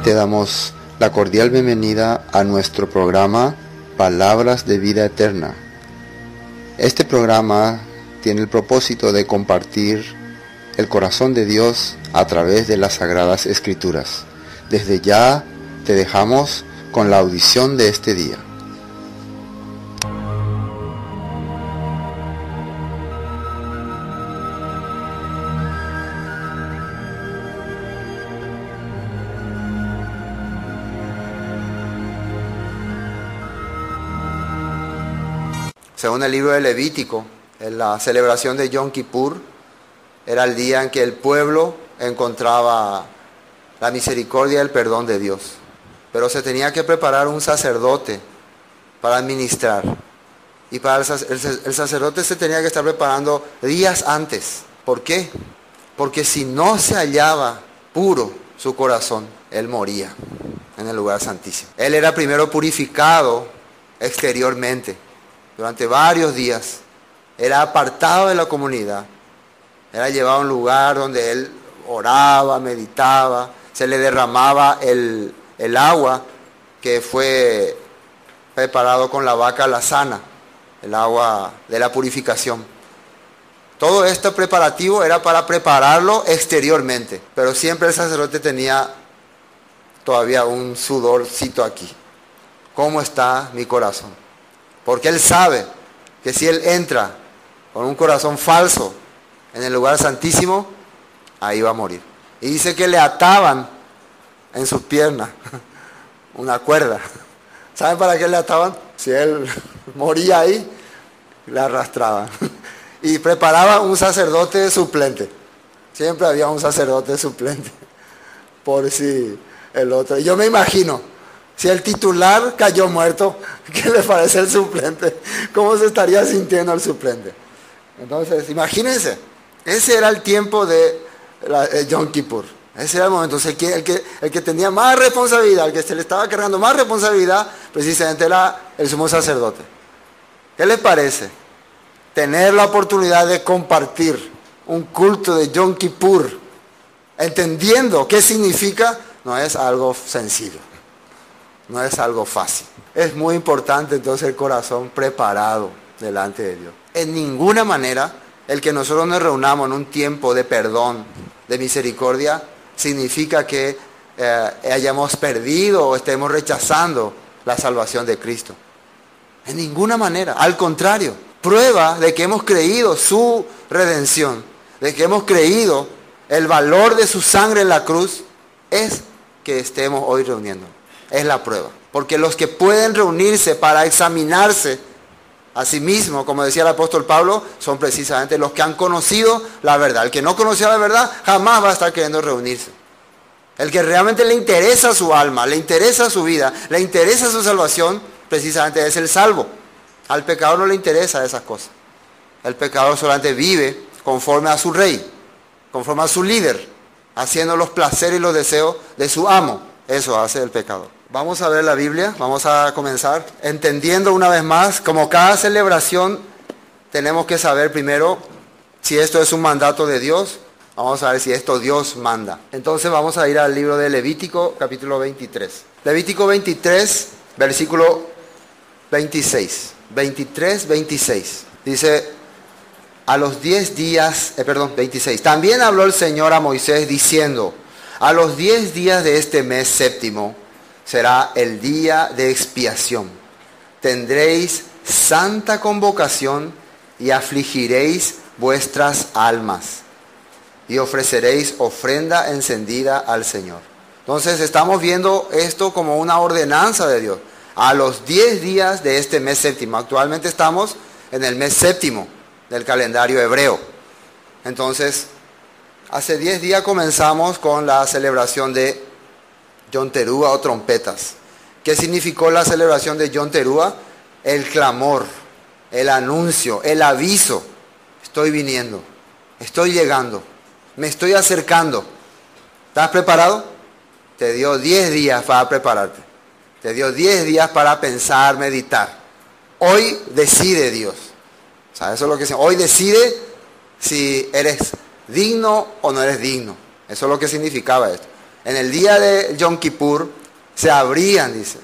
Te damos la cordial bienvenida a nuestro programa Palabras de Vida Eterna. Este programa tiene el propósito de compartir el corazón de Dios a través de las Sagradas Escrituras. Desde ya te dejamos con la audición de este día. Según el libro de Levítico, en la celebración de Yom Kippur, era el día en que el pueblo encontraba la misericordia y el perdón de Dios. Pero se tenía que preparar un sacerdote para administrar. Y para el sacerdote se tenía que estar preparando días antes. ¿Por qué? Porque si no se hallaba puro su corazón, él moría en el lugar santísimo. Él era primero purificado exteriormente. Durante varios días era apartado de la comunidad, era llevado a un lugar donde él oraba, meditaba, se le derramaba el agua que fue preparado con la vaca lazana, el agua de la purificación. Todo este preparativo era para prepararlo exteriormente, pero siempre el sacerdote tenía todavía un sudorcito aquí. ¿Cómo está mi corazón? Porque él sabe que si él entra con un corazón falso en el lugar santísimo, ahí va a morir. Y dice que le ataban en sus piernas una cuerda. ¿Saben para qué le ataban? Si él moría ahí, le arrastraban. Y preparaban un sacerdote suplente. Siempre había un sacerdote suplente. Por si el otro. Y yo me imagino, si el titular cayó muerto, ¿qué le parece el suplente? ¿Cómo se estaría sintiendo el suplente? Entonces, imagínense, ese era el tiempo de Yom Kippur. Ese era el momento. El que tenía más responsabilidad, el que se le estaba cargando más responsabilidad, precisamente era el sumo sacerdote. ¿Qué les parece? Tener la oportunidad de compartir un culto de Yom Kippur, entendiendo qué significa, no es algo sencillo. No es algo fácil. Es muy importante entonces el corazón preparado delante de Dios. En ninguna manera el que nosotros nos reunamos en un tiempo de perdón, de misericordia, significa que hayamos perdido o estemos rechazando la salvación de Cristo. En ninguna manera. Al contrario, prueba de que hemos creído su redención, de que hemos creído el valor de su sangre en la cruz, es que estemos hoy reuniendo. Es la prueba. Porque los que pueden reunirse para examinarse a sí mismos, como decía el apóstol Pablo, son precisamente los que han conocido la verdad. El que no conoció la verdad jamás va a estar queriendo reunirse. El que realmente le interesa su alma, le interesa su vida, le interesa su salvación, precisamente es el salvo. Al pecador no le interesa esas cosas. El pecador solamente vive conforme a su rey, conforme a su líder, haciendo los placeres y los deseos de su amo. Eso hace el pecador. Vamos a ver la Biblia, vamos a comenzar entendiendo una vez más, como cada celebración tenemos que saber primero si esto es un mandato de Dios, vamos a ver si esto Dios manda. Entonces vamos a ir al libro de Levítico, capítulo 23. Levítico 23, versículo 26. 23, 26. Dice, a los 10 días, 26. También habló el Señor a Moisés diciendo, a los 10 días de este mes séptimo, será el día de expiación. Tendréis santa convocación y afligiréis vuestras almas y ofreceréis ofrenda encendida al Señor. Entonces estamos viendo esto como una ordenanza de Dios. A los 10 días de este mes séptimo. Actualmente estamos en el mes séptimo del calendario hebreo. Entonces, hace 10 días comenzamos con la celebración de Yom Teruah o trompetas. ¿Qué significó la celebración de Yom Teruah? El clamor, el anuncio, el aviso. Estoy viniendo, estoy llegando, me estoy acercando. ¿Estás preparado? Te dio 10 días para prepararte. Te dio 10 días para pensar, meditar. Hoy decide Dios. O sea, eso es lo que dice. Hoy decide si eres digno o no eres digno. Eso es lo que significaba esto. En el día de Yom Kippur se abrían, dice,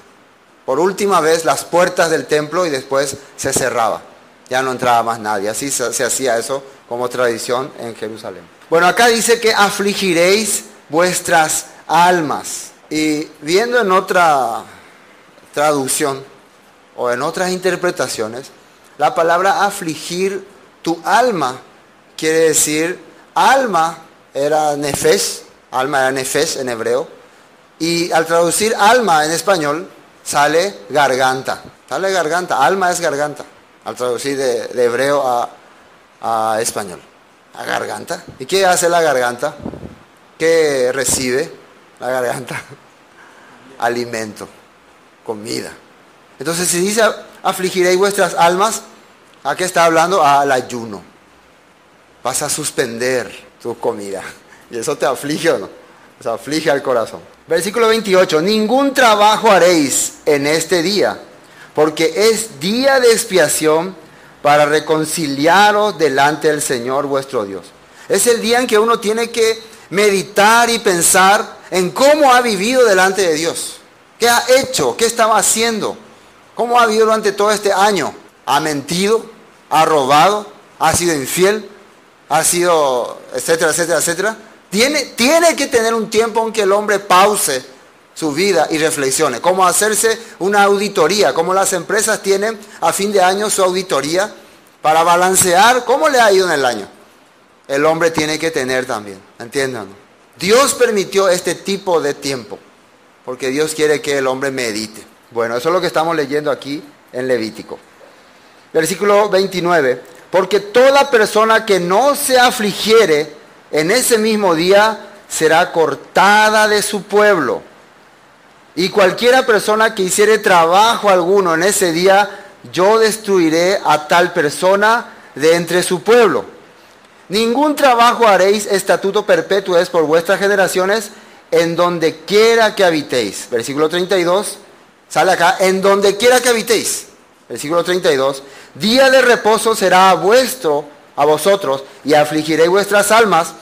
por última vez las puertas del templo y después se cerraba. Ya no entraba más nadie. Así se hacía eso como tradición en Jerusalén. Bueno, acá dice que afligiréis vuestras almas. Y viendo en otra traducción o en otras interpretaciones, la palabra afligir tu alma quiere decir, alma era nefesh, alma era nefesh en hebreo, y al traducir alma en español sale garganta, alma es garganta, al traducir de hebreo a español, a garganta. ¿Y qué hace la garganta? ¿Qué recibe la garganta? Alimento, comida. Entonces si dice afligiréis vuestras almas, ¿a qué está hablando? Al ayuno. Vas a suspender tu comida. ¿Y eso te aflige o no? O sea, aflige al corazón. Versículo 28. Ningún trabajo haréis en este día, porque es día de expiación para reconciliaros delante del Señor vuestro Dios. Es el día en que uno tiene que meditar y pensar en cómo ha vivido delante de Dios. ¿Qué ha hecho? ¿Qué estaba haciendo? ¿Cómo ha vivido durante todo este año? ¿Ha mentido? ¿Ha robado? ¿Ha sido infiel? ¿Ha sido etcétera, etcétera, etcétera? Tiene que tener un tiempo en que el hombre pause su vida y reflexione. Cómo hacerse una auditoría, como las empresas tienen a fin de año su auditoría para balancear cómo le ha ido en el año. El hombre tiene que tener también, ¿entiendan? Dios permitió este tipo de tiempo, porque Dios quiere que el hombre medite. Bueno, eso es lo que estamos leyendo aquí en Levítico. Versículo 29. Porque toda persona que no se afligiere en ese mismo día será cortada de su pueblo. Y cualquiera persona que hiciere trabajo alguno en ese día, yo destruiré a tal persona de entre su pueblo. Ningún trabajo haréis, estatuto perpetuo es por vuestras generaciones, en donde quiera que habitéis. Versículo 32, sale acá, en donde quiera que habitéis. Versículo 32, día de reposo será a vosotros, y afligiréis vuestras almas,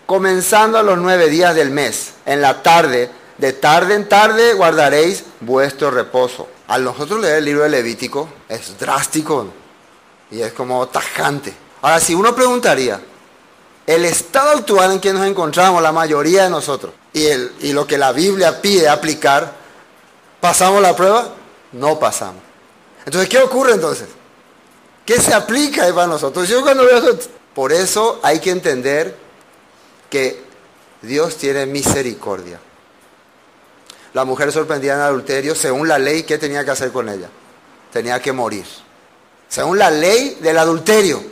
comenzando a los 9 días del mes. En la tarde, de tarde en tarde, guardaréis vuestro reposo. Al nosotros leer el libro de Levítico, es drástico, ¿no? Y es como tajante. Ahora, si uno preguntaría, el estado actual en que nos encontramos, la mayoría de nosotros, y lo que la Biblia pide aplicar, ¿pasamos la prueba? No pasamos. Entonces, ¿qué ocurre entonces? ¿Qué se aplica ahí para nosotros? Yo cuando veo eso, por eso hay que entender que Dios tiene misericordia. La mujer sorprendida en adulterio, según la ley, ¿qué tenía que hacer con ella? Tenía que morir. Según la ley del adulterio.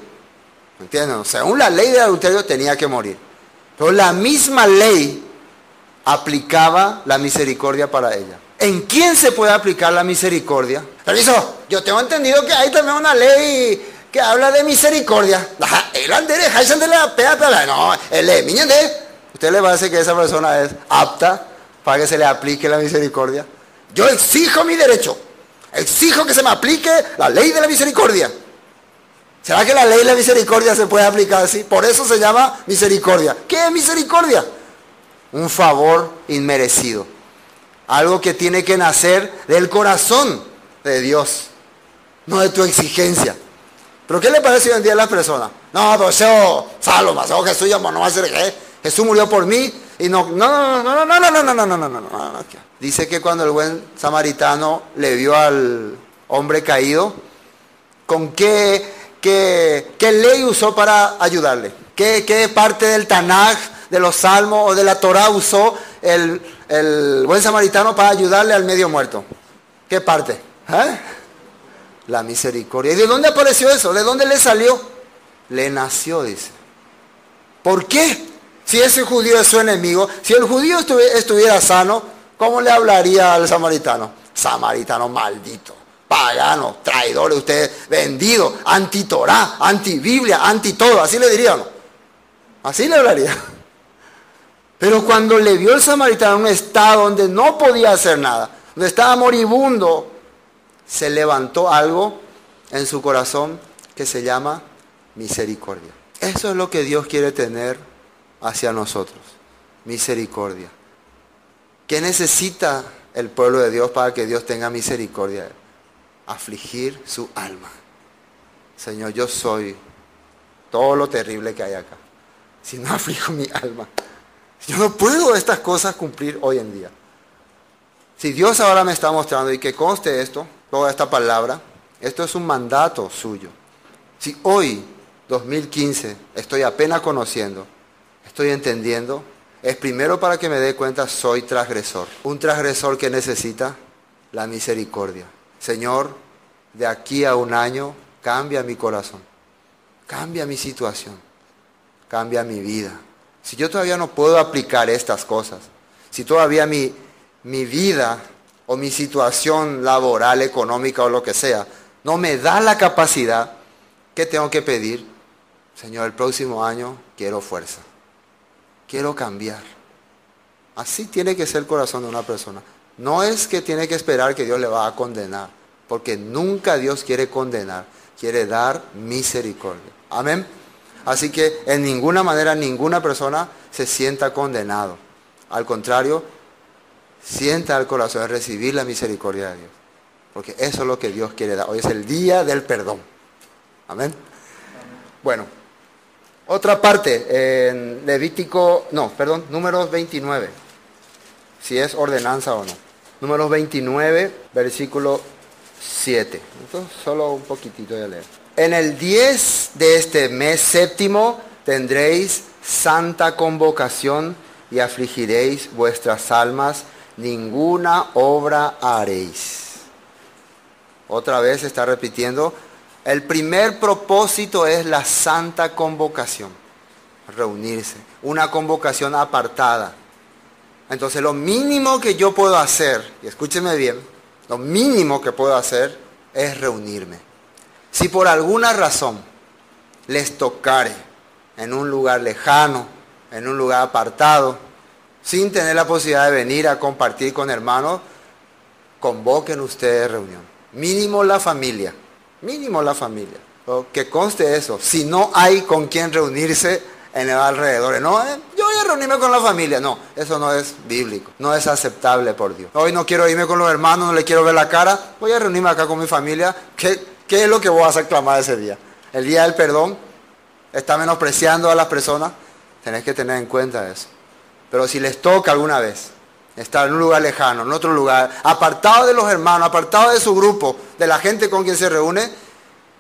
¿Entienden? Según la ley del adulterio tenía que morir. Pero la misma ley aplicaba la misericordia para ella. ¿En quién se puede aplicar la misericordia? Permiso, yo tengo entendido que hay también una ley que habla de misericordia. No, ¿usted le parece que esa persona es apta para que se le aplique la misericordia? Yo exijo mi derecho. Exijo que se me aplique la ley de la misericordia. ¿Será que la ley de la misericordia se puede aplicar así? Por eso se llama misericordia. ¿Qué es misericordia? Un favor inmerecido. Algo que tiene que nacer del corazón de Dios, no de tu exigencia. ¿Pero qué le parece hoy en día a las personas? No, pero eso, Saloma, eso Jesús ya no va a ser que Jesús murió por mí y no. Dice que cuando el buen samaritano le vio al hombre caído, ¿con qué ley usó para ayudarle? ¿Qué parte del Tanaj, de los Salmos o de la Torah usó el buen samaritano para ayudarle al medio muerto? ¿Qué parte? La misericordia. ¿Y de dónde apareció eso? ¿De dónde le salió? Le nació, dice. ¿Por qué? Si ese judío es su enemigo, si el judío estuviera sano, ¿cómo le hablaría al samaritano? Samaritano maldito, pagano, traidor, usted vendido, anti-Torah, anti-Biblia, anti-todo, así le diría, ¿no? Así le hablaría. Pero cuando le vio el samaritano en un estado donde no podía hacer nada, donde estaba moribundo, se levantó algo en su corazón que se llama misericordia. Eso es lo que Dios quiere tener hacia nosotros, misericordia. ¿Qué necesita el pueblo de Dios para que Dios tenga misericordia de él? Afligir su alma. Señor, yo soy todo lo terrible que hay acá. Si no aflijo mi alma, yo no puedo estas cosas cumplir hoy en día. Si Dios ahora me está mostrando, y que conste esto, toda esta palabra, esto es un mandato suyo. Si hoy, 2015, estoy apenas conociendo, estoy entendiendo, es primero para que me dé cuenta, soy transgresor. Un transgresor que necesita la misericordia. Señor, de aquí a un año, cambia mi corazón, cambia mi situación, cambia mi vida. Si yo todavía no puedo aplicar estas cosas, si todavía mi vida o mi situación laboral, económica o lo que sea, no me da la capacidad, ¿qué tengo que pedir? Señor, el próximo año quiero fuerza, quiero cambiar. Así tiene que ser el corazón de una persona. No es que tiene que esperar que Dios le va a condenar, porque nunca Dios quiere condenar, quiere dar misericordia. Amén. Así que en ninguna manera ninguna persona se sienta condenado. Al contrario, sienta el corazón de recibir la misericordia de Dios. Porque eso es lo que Dios quiere dar. Hoy es el día del perdón. Amén. Bueno, otra parte, en Números 29. Si es ordenanza o no. Números 29, versículo 7. Entonces, solo un poquitito de leer. En el 10 de este mes séptimo tendréis santa convocación y afligiréis vuestras almas, ninguna obra haréis. Otra vez está repitiendo, el primer propósito es la santa convocación, reunirse, una convocación apartada. Entonces lo mínimo que yo puedo hacer, y escúcheme bien, lo mínimo que puedo hacer es reunirme. Si por alguna razón les tocare en un lugar lejano, en un lugar apartado, sin tener la posibilidad de venir a compartir con hermanos, convoquen ustedes reunión. Mínimo la familia, que conste eso. Si no hay con quien reunirse en el alrededor, no, yo voy a reunirme con la familia. No, eso no es bíblico, no es aceptable por Dios. Hoy no quiero irme con los hermanos, no le quiero ver la cara, voy a reunirme acá con mi familia. ¿Qué es lo que voy a hacer clamar ese día? El día del perdón, está menospreciando a las personas, tenés que tener en cuenta eso. Pero si les toca alguna vez estar en un lugar lejano, en otro lugar, apartado de los hermanos, apartado de su grupo, de la gente con quien se reúne,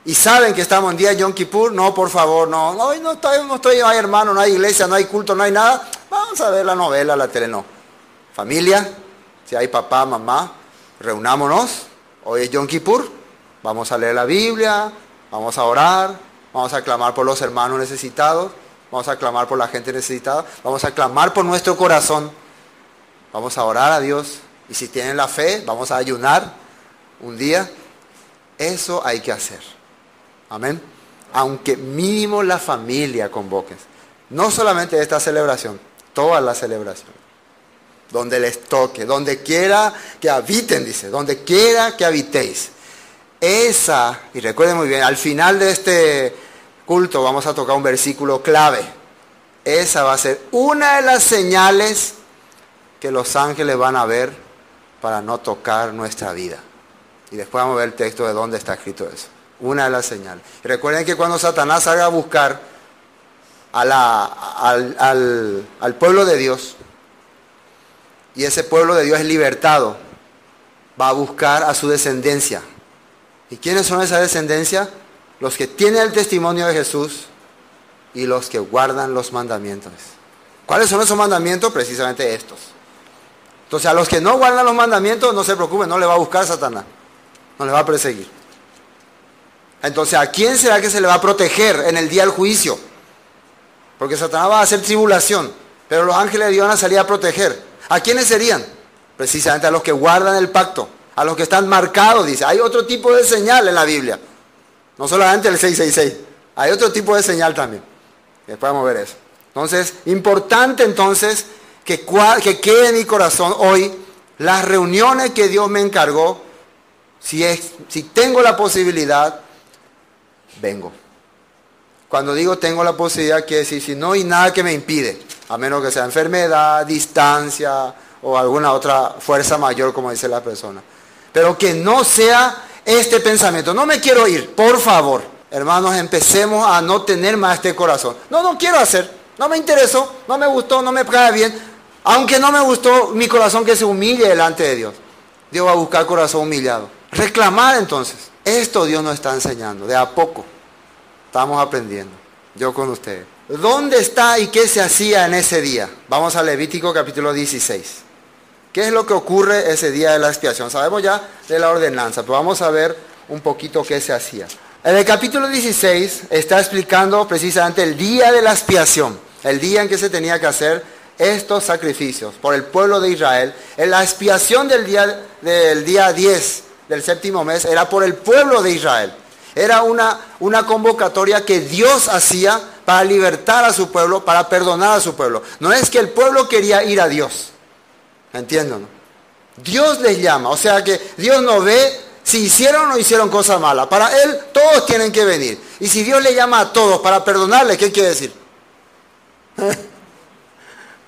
y saben que estamos en día de Yom Kippur, no, por favor, no, hoy no hay hermano, no hay iglesia, no hay culto, no hay nada, vamos a ver la novela, la tele, no. Familia, si hay papá, mamá, reunámonos, hoy es Yom Kippur, vamos a leer la Biblia, vamos a orar, vamos a clamar por los hermanos necesitados, vamos a clamar por la gente necesitada, vamos a clamar por nuestro corazón, vamos a orar a Dios, y si tienen la fe, vamos a ayunar un día. Eso hay que hacer. Amén. Aunque mínimo la familia convoques. No solamente esta celebración, toda la celebración. Donde les toque, donde quiera que habiten, dice, donde quiera que habitéis. Esa, y recuerden muy bien, al final de este culto vamos a tocar un versículo clave. Esa va a ser una de las señales que los ángeles van a ver para no tocar nuestra vida. Y después vamos a ver el texto de dónde está escrito eso. Una de las señales. Y recuerden que cuando Satanás salga a buscar al pueblo de Dios, y ese pueblo de Dios es libertado, va a buscar a su descendencia. ¿Y quiénes son esa descendencia? Los que tienen el testimonio de Jesús y los que guardan los mandamientos. ¿Cuáles son esos mandamientos? Precisamente estos. Entonces a los que no guardan los mandamientos, no se preocupen, no le va a buscar Satanás, no le va a perseguir. Entonces, ¿a quién será que se le va a proteger en el día del juicio? Porque Satanás va a hacer tribulación, pero los ángeles de Dios van a salir a proteger. ¿A quiénes serían? Precisamente a los que guardan el pacto, a los que están marcados, dice. Hay otro tipo de señal en la Biblia, no solamente el 666, hay otro tipo de señal también. Después vamos a ver eso. Entonces, importante entonces que quede en mi corazón hoy las reuniones que Dios me encargó. Si tengo la posibilidad, vengo. Cuando digo tengo la posibilidad, quiere decir si no hay nada que me impide, a menos que sea enfermedad, distancia o alguna otra fuerza mayor, como dice la persona. Pero que no sea este pensamiento. No me quiero ir, por favor. Hermanos, empecemos a no tener más este corazón. No quiero hacer. No me interesó, no me gustó, no me cae bien. Aunque no me gustó, mi corazón que se humille delante de Dios. Dios va a buscar corazón humillado. Reclamar entonces. Esto Dios nos está enseñando. De a poco estamos aprendiendo. Yo con ustedes. ¿Dónde está y qué se hacía en ese día? Vamos a Levítico capítulo 16. ¿Qué es lo que ocurre ese día de la expiación? Sabemos ya de la ordenanza, pero vamos a ver un poquito qué se hacía. En el capítulo 16 está explicando precisamente el día de la expiación, el día en que se tenía que hacer estos sacrificios por el pueblo de Israel. En la expiación del día 10 del séptimo mes era por el pueblo de Israel. Era una convocatoria que Dios hacía para libertar a su pueblo, para perdonar a su pueblo. No es que el pueblo quería ir a Dios. ¿Entienden? ¿No? Dios les llama. O sea que Dios no ve si hicieron o no hicieron cosas malas. Para Él todos tienen que venir. Y si Dios le llama a todos para perdonarles, ¿qué quiere decir?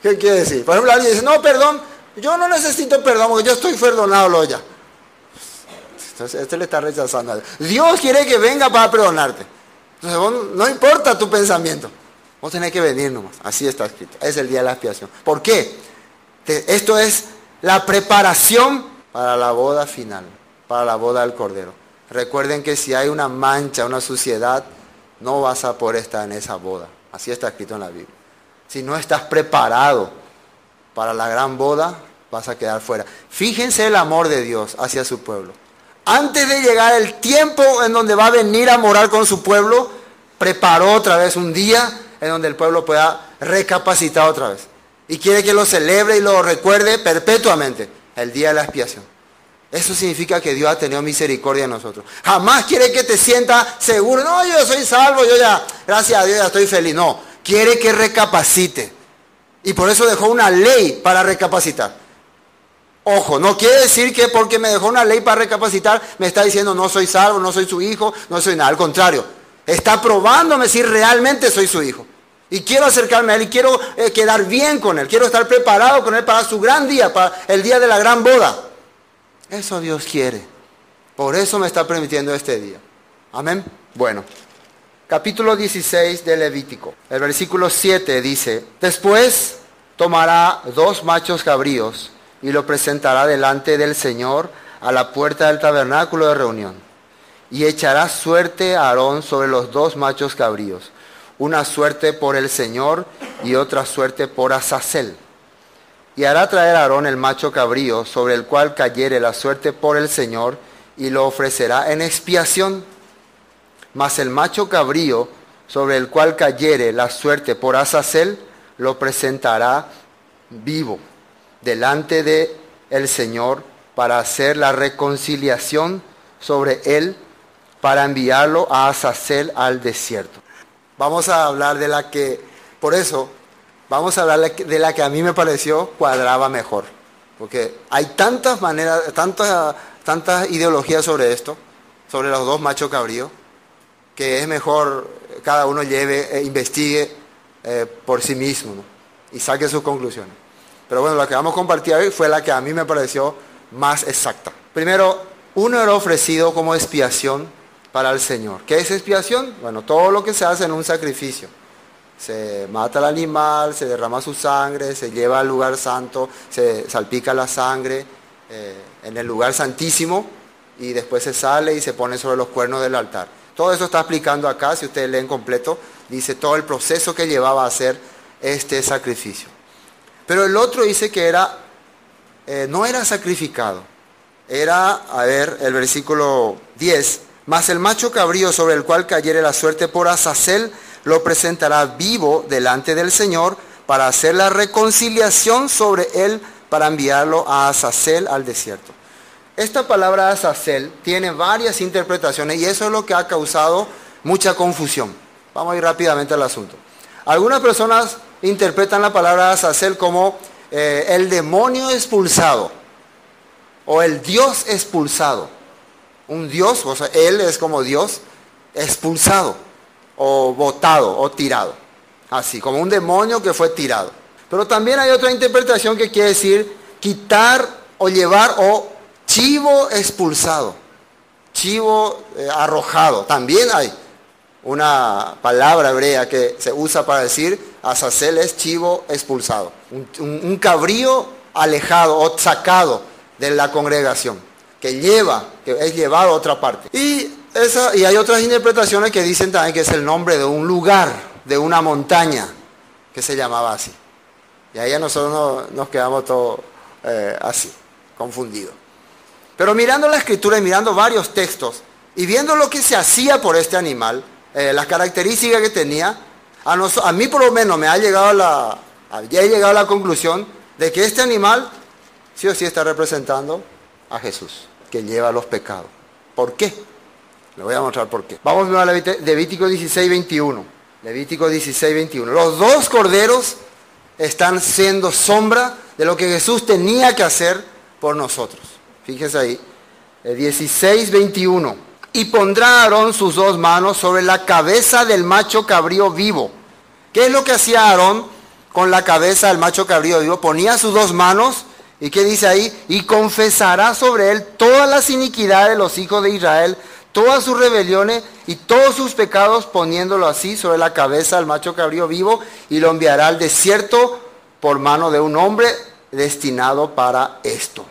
¿Qué quiere decir? Por ejemplo, alguien dice, no, perdón, yo no necesito perdón porque yo estoy perdonado ya. Entonces, este le está rechazando a Dios. Dios quiere que venga para perdonarte. Entonces, vos, no importa tu pensamiento. Vos tenés que venir nomás. Así está escrito. Es el día de la expiación. ¿Por qué? Esto es la preparación para la boda final, para la boda del Cordero. Recuerden que si hay una mancha, una suciedad, no vas a poder estar en esa boda. Así está escrito en la Biblia. Si no estás preparado para la gran boda, vas a quedar fuera. Fíjense el amor de Dios hacia su pueblo. Antes de llegar el tiempo en donde va a venir a morar con su pueblo, preparó otra vez un día en donde el pueblo pueda recapacitar otra vez. Y quiere que lo celebre y lo recuerde perpetuamente, el día de la expiación. Eso significa que Dios ha tenido misericordia de nosotros. Jamás quiere que te sientas seguro. No, yo soy salvo, yo ya, gracias a Dios ya estoy feliz. No, quiere que recapacite. Y por eso dejó una ley para recapacitar. Ojo, no quiere decir que porque me dejó una ley para recapacitar, me está diciendo no soy salvo, no soy su hijo, no soy nada. Al contrario, está probándome si realmente soy su hijo. Y quiero acercarme a Él y quiero quedar bien con Él. Quiero estar preparado con Él para su gran día, para el día de la gran boda. Eso Dios quiere. Por eso me está permitiendo este día. Amén. Bueno, capítulo 16 de Levítico. El versículo 7 dice, después tomará 2 machos cabríos y lo presentará delante del Señor a la puerta del tabernáculo de reunión. Y echará suerte a Aarón sobre los 2 machos cabríos. Una suerte por el Señor y otra suerte por Azazel. Y hará traer a Aarón el macho cabrío, sobre el cual cayere la suerte por el Señor, y lo ofrecerá en expiación. Mas el macho cabrío, sobre el cual cayere la suerte por Azazel, lo presentará vivo delante de el Señor para hacer la reconciliación sobre él, para enviarlo a Azazel al desierto. Vamos a hablar de la que, por eso, vamos a hablar de la que a mí me pareció cuadraba mejor. Porque hay tantas maneras, tantas ideologías sobre esto, sobre los 2 machos cabríos, que es mejor cada uno lleve, investigue por sí mismo, ¿no? Y saque sus conclusiones. Pero bueno, la que vamos a compartir hoy fue la que a mí me pareció más exacta. Primero, uno era ofrecido como expiación para el Señor. ¿Qué es expiación? Bueno, todo lo que se hace en un sacrificio. Se mata al animal, se derrama su sangre, se lleva al lugar santo, se salpica la sangre en el lugar santísimo y después se sale y se pone sobre los cuernos del altar. Todo eso está explicando acá, si ustedes leen completo, dice todo el proceso que llevaba a hacer este sacrificio. Pero el otro dice que no era sacrificado. Era, a ver, el versículo 10. Mas el macho cabrío sobre el cual cayere la suerte por Azazel, lo presentará vivo delante del Señor para hacer la reconciliación sobre él, para enviarlo a Azazel al desierto. Esta palabra Azazel tiene varias interpretaciones y eso es lo que ha causado mucha confusión. Vamos a ir rápidamente al asunto. Algunas personas interpretan la palabra Azazel como el demonio expulsado o el Dios expulsado. Un Dios, o sea, Él es como Dios expulsado o botado o tirado. Así, como un demonio que fue tirado. Pero también hay otra interpretación que quiere decir quitar o llevar, o chivo expulsado, chivo arrojado. También hay una palabra hebrea que se usa para decir Azazel es chivo expulsado, un cabrío alejado o sacado de la congregación, que es llevado a otra parte. Y hay otras interpretaciones que dicen también que es el nombre de un lugar, de una montaña, que se llamaba así. Y ahí a nosotros nos quedamos todos así, confundidos. Pero mirando la escritura y mirando varios textos, y viendo lo que se hacía por este animal, las características que tenía, a mí por lo menos he llegado a la conclusión de que este animal sí o sí está representando a Jesús, que lleva los pecados. ¿Por qué? Le voy a mostrar por qué. Vamos a Levítico 16, 21. Levítico 16, 21. Los dos corderos están siendo sombra de lo que Jesús tenía que hacer por nosotros. Fíjense ahí. 16, 21. Y pondrá Aarón sus dos manos sobre la cabeza del macho cabrío vivo. ¿Qué es lo que hacía Aarón con la cabeza del macho cabrío vivo? Ponía sus dos manos, ¿y qué dice ahí? Y confesará sobre él todas las iniquidades de los hijos de Israel, todas sus rebeliones y todos sus pecados, poniéndolo así sobre la cabeza del macho cabrío vivo, y lo enviará al desierto por mano de un hombre destinado para esto.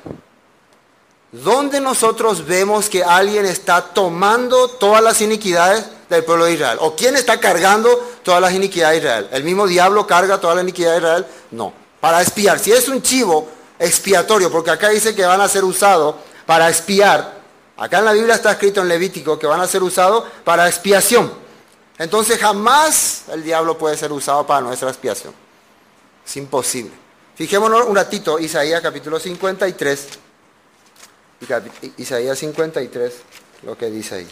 ¿Dónde nosotros vemos que alguien está tomando todas las iniquidades del pueblo de Israel? ¿O quién está cargando todas las iniquidades de Israel? ¿El mismo diablo carga toda la iniquidad de Israel? No. Para expiar. Si es un chivo expiatorio, porque acá dice que van a ser usados para expiar. Acá en la Biblia está escrito en Levítico que van a ser usados para expiación. Entonces jamás el diablo puede ser usado para nuestra expiación. Es imposible. Fijémonos un ratito, Isaías capítulo 53. Isaías 53, lo que dice ahí.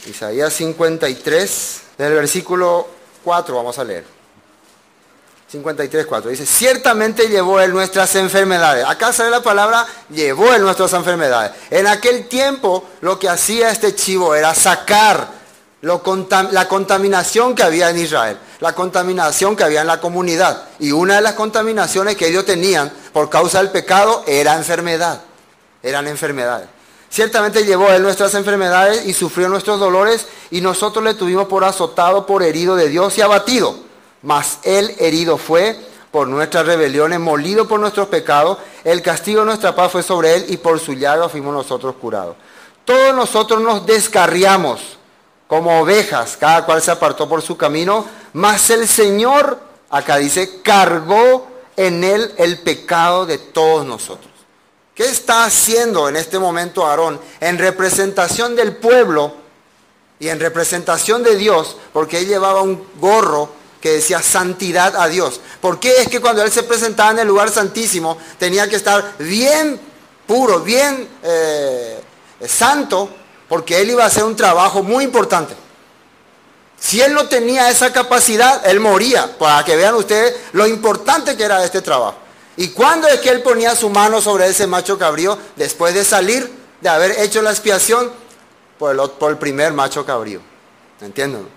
Isaías 53, del versículo 4 vamos a leer. 53, 4. Dice, ciertamente llevó él nuestras enfermedades. Acá sale la palabra, llevó él nuestras enfermedades. En aquel tiempo lo que hacía este chivo era sacar la contaminación que había en Israel, la contaminación que había en la comunidad. Y una de las contaminaciones que ellos tenían por causa del pecado era enfermedad. Eran enfermedades. Ciertamente llevó él nuestras enfermedades y sufrió nuestros dolores, y nosotros le tuvimos por azotado, por herido de Dios y abatido. Mas él herido fue por nuestras rebeliones, molido por nuestros pecados. El castigo de nuestra paz fue sobre él, y por su llaga fuimos nosotros curados. Todos nosotros nos descarriamos como ovejas, cada cual se apartó por su camino, mas el Señor, acá dice, cargó en él el pecado de todos nosotros. ¿Qué está haciendo en este momento Aarón en representación del pueblo y en representación de Dios? Porque él llevaba un gorro que decía santidad a Dios. ¿Por qué es que cuando él se presentaba en el lugar santísimo tenía que estar bien puro, bien santo? Porque él iba a hacer un trabajo muy importante. Si él no tenía esa capacidad, él moría. Para que vean ustedes lo importante que era este trabajo. ¿Y cuándo es que él ponía su mano sobre ese macho cabrío? Después de salir, de haber hecho la expiación por el primer macho cabrío. ¿Entienden?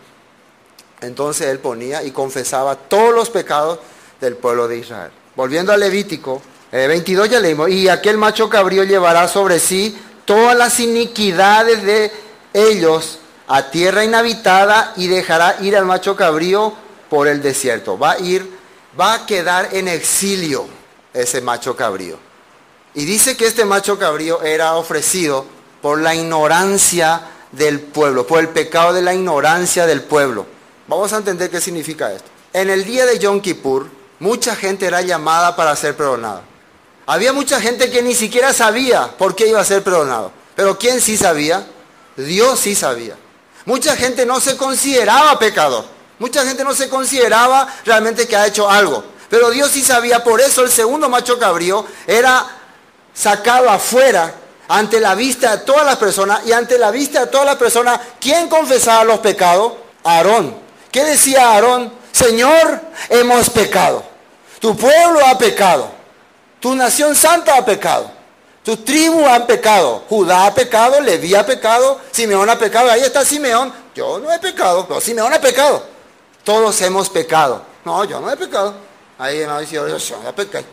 Entonces él ponía y confesaba todos los pecados del pueblo de Israel. Volviendo a Levítico 22 ya leímos. Y aquel macho cabrío llevará sobre sí todas las iniquidades de ellos a tierra inhabitada, y dejará ir al macho cabrío por el desierto. Va a quedar en exilio ese macho cabrío. Y dice que este macho cabrío era ofrecido por la ignorancia del pueblo, por el pecado de la ignorancia del pueblo. Vamos a entender qué significa esto. En el día de Yom Kippur, mucha gente era llamada para ser perdonada. Había mucha gente que ni siquiera sabía por qué iba a ser perdonado. Pero ¿quién sí sabía? Dios sí sabía. Mucha gente no se consideraba pecador. Mucha gente no se consideraba realmente que ha hecho algo. Pero Dios sí sabía. Por eso el segundo macho cabrío era sacado afuera ante la vista de todas las personas. Y ante la vista de todas las personas, ¿quién confesaba los pecados? Aarón. ¿Qué decía Aarón? Señor, hemos pecado. Tu pueblo ha pecado. Tu nación santa ha pecado. Tus tribus han pecado. Judá ha pecado, Leví ha pecado, Simeón ha pecado. Ahí está Simeón. Yo no he pecado, pero Simeón ha pecado. Todos hemos pecado. No, yo no he pecado. Ahí no dice, yo no he pecado.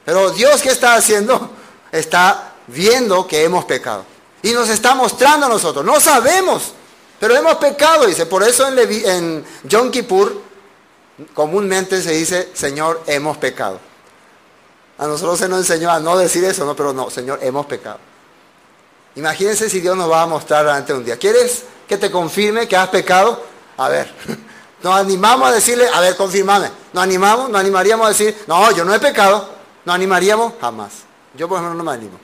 Pero Dios, ¿qué está haciendo? Está viendo que hemos pecado. Y nos está mostrando a nosotros. No sabemos, pero hemos pecado, dice. Por eso en Yom Kippur comúnmente se dice, Señor, hemos pecado. A nosotros se nos enseñó a no decir eso, ¿no? Pero no, Señor, hemos pecado. Imagínense si Dios nos va a mostrar durante un día. ¿Quieres que te confirme que has pecado? A ver, nos animamos a decirle, a ver, confírmame. ¿Nos animamos? ¿Nos animaríamos a decir, no, yo no he pecado? ¿Nos animaríamos? Jamás. Yo por ejemplo no me animo.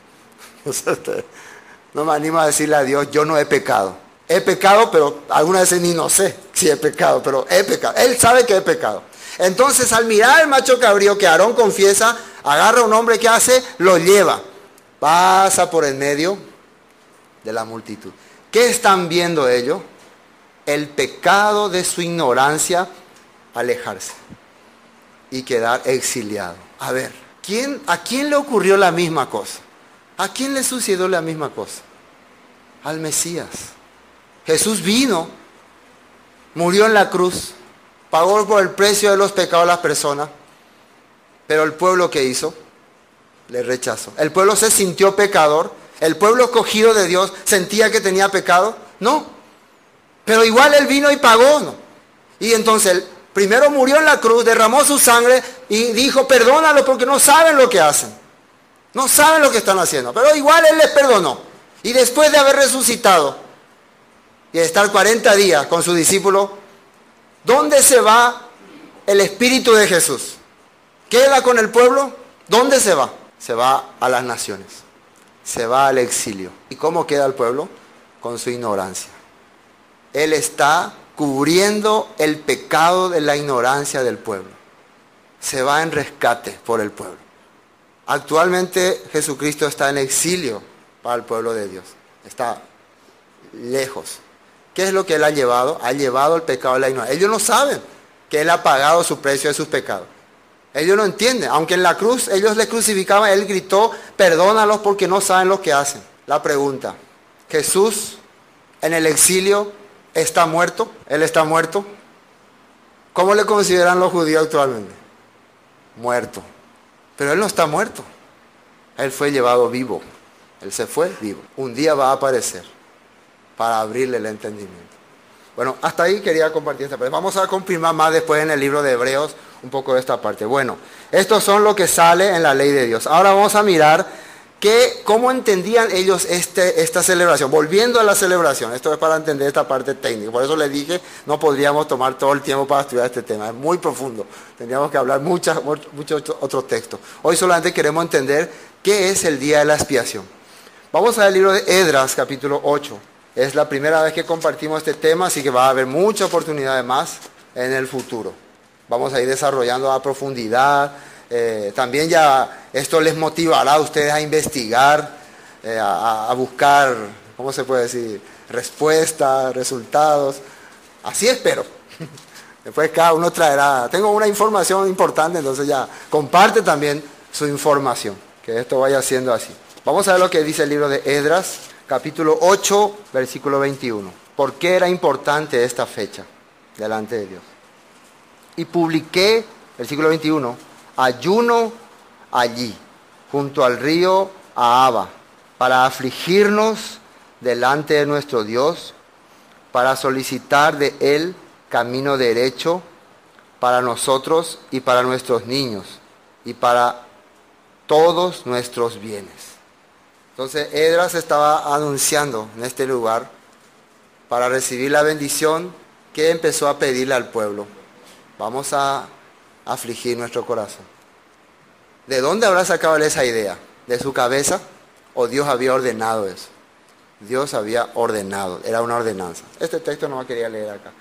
No me animo a decirle a Dios, yo no he pecado. He pecado, pero algunas veces ni no sé si he pecado, pero he pecado. Él sabe que he pecado. Entonces, al mirar el macho cabrío que Aarón confiesa, agarra a un hombre que hace, lo lleva. Pasa por el medio de la multitud. ¿Qué están viendo ellos? El pecado de su ignorancia, alejarse y quedar exiliado. A ver, ¿a quién le ocurrió la misma cosa? ¿A quién le sucedió la misma cosa? Al Mesías. Jesús vino, murió en la cruz, pagó por el precio de los pecados de las personas, pero el pueblo que hizo, le rechazó. El pueblo se sintió pecador, el pueblo escogido de Dios sentía que tenía pecado, no, pero igual él vino y pagó, ¿no? Y entonces él primero murió en la cruz, derramó su sangre y dijo, perdónalo porque no saben lo que hacen, no saben lo que están haciendo, pero igual él les perdonó. Y después de haber resucitado y de estar 40 días con su discípulo, ¿dónde se va el Espíritu de Jesús? ¿Queda con el pueblo? ¿Dónde se va? Se va a las naciones, se va al exilio. ¿Y cómo queda el pueblo? Con su ignorancia. Él está cubriendo el pecado de la ignorancia del pueblo. Se va en rescate por el pueblo. Actualmente Jesucristo está en exilio para el pueblo de Dios. Está lejos. ¿Qué es lo que Él ha llevado? Ha llevado el pecado de la ignorancia. Ellos no saben que Él ha pagado su precio de sus pecados. Ellos no entienden. Aunque en la cruz ellos le crucificaban, Él gritó, perdónalos porque no saben lo que hacen. La pregunta, ¿Jesús en el exilio está muerto? ¿Él está muerto? ¿Cómo le consideran los judíos actualmente? Muerto. Pero Él no está muerto. Él fue llevado vivo. Él se fue vivo. Un día va a aparecer para abrirle el entendimiento. Bueno, hasta ahí quería compartir esta parte. Vamos a confirmar más después en el libro de Hebreos un poco de esta parte. Bueno, estos son lo que sale en la ley de Dios. Ahora vamos a mirar cómo entendían ellos esta celebración. Volviendo a la celebración, esto es para entender esta parte técnica. Por eso les dije, no podríamos tomar todo el tiempo para estudiar este tema. Es muy profundo. Tendríamos que hablar muchos otros textos. Hoy solamente queremos entender qué es el día de la expiación. Vamos al libro de Esdras, capítulo 8. Es la primera vez que compartimos este tema, así que va a haber mucha oportunidad más en el futuro. Vamos a ir desarrollando a profundidad. También ya esto les motivará a ustedes a investigar, a buscar, ¿cómo se puede decir? Respuestas, resultados. Así espero. Después cada uno traerá. Tengo una información importante, entonces ya comparte también su información. Que esto vaya siendo así. Vamos a ver lo que dice el libro de Esdras, capítulo 8, versículo 21. ¿Por qué era importante esta fecha delante de Dios? Y publiqué, versículo 21, ayuno allí, junto al río Ahava, para afligirnos delante de nuestro Dios, para solicitar de Él camino derecho para nosotros y para nuestros niños, y para todos nuestros bienes. Entonces Esdras estaba anunciando en este lugar, para recibir la bendición, que empezó a pedirle al pueblo. Vamos a afligir nuestro corazón. ¿De dónde habrá sacado él esa idea? ¿De su cabeza? ¿O Dios había ordenado eso? Dios había ordenado, era una ordenanza. Este texto no lo quería leer acá.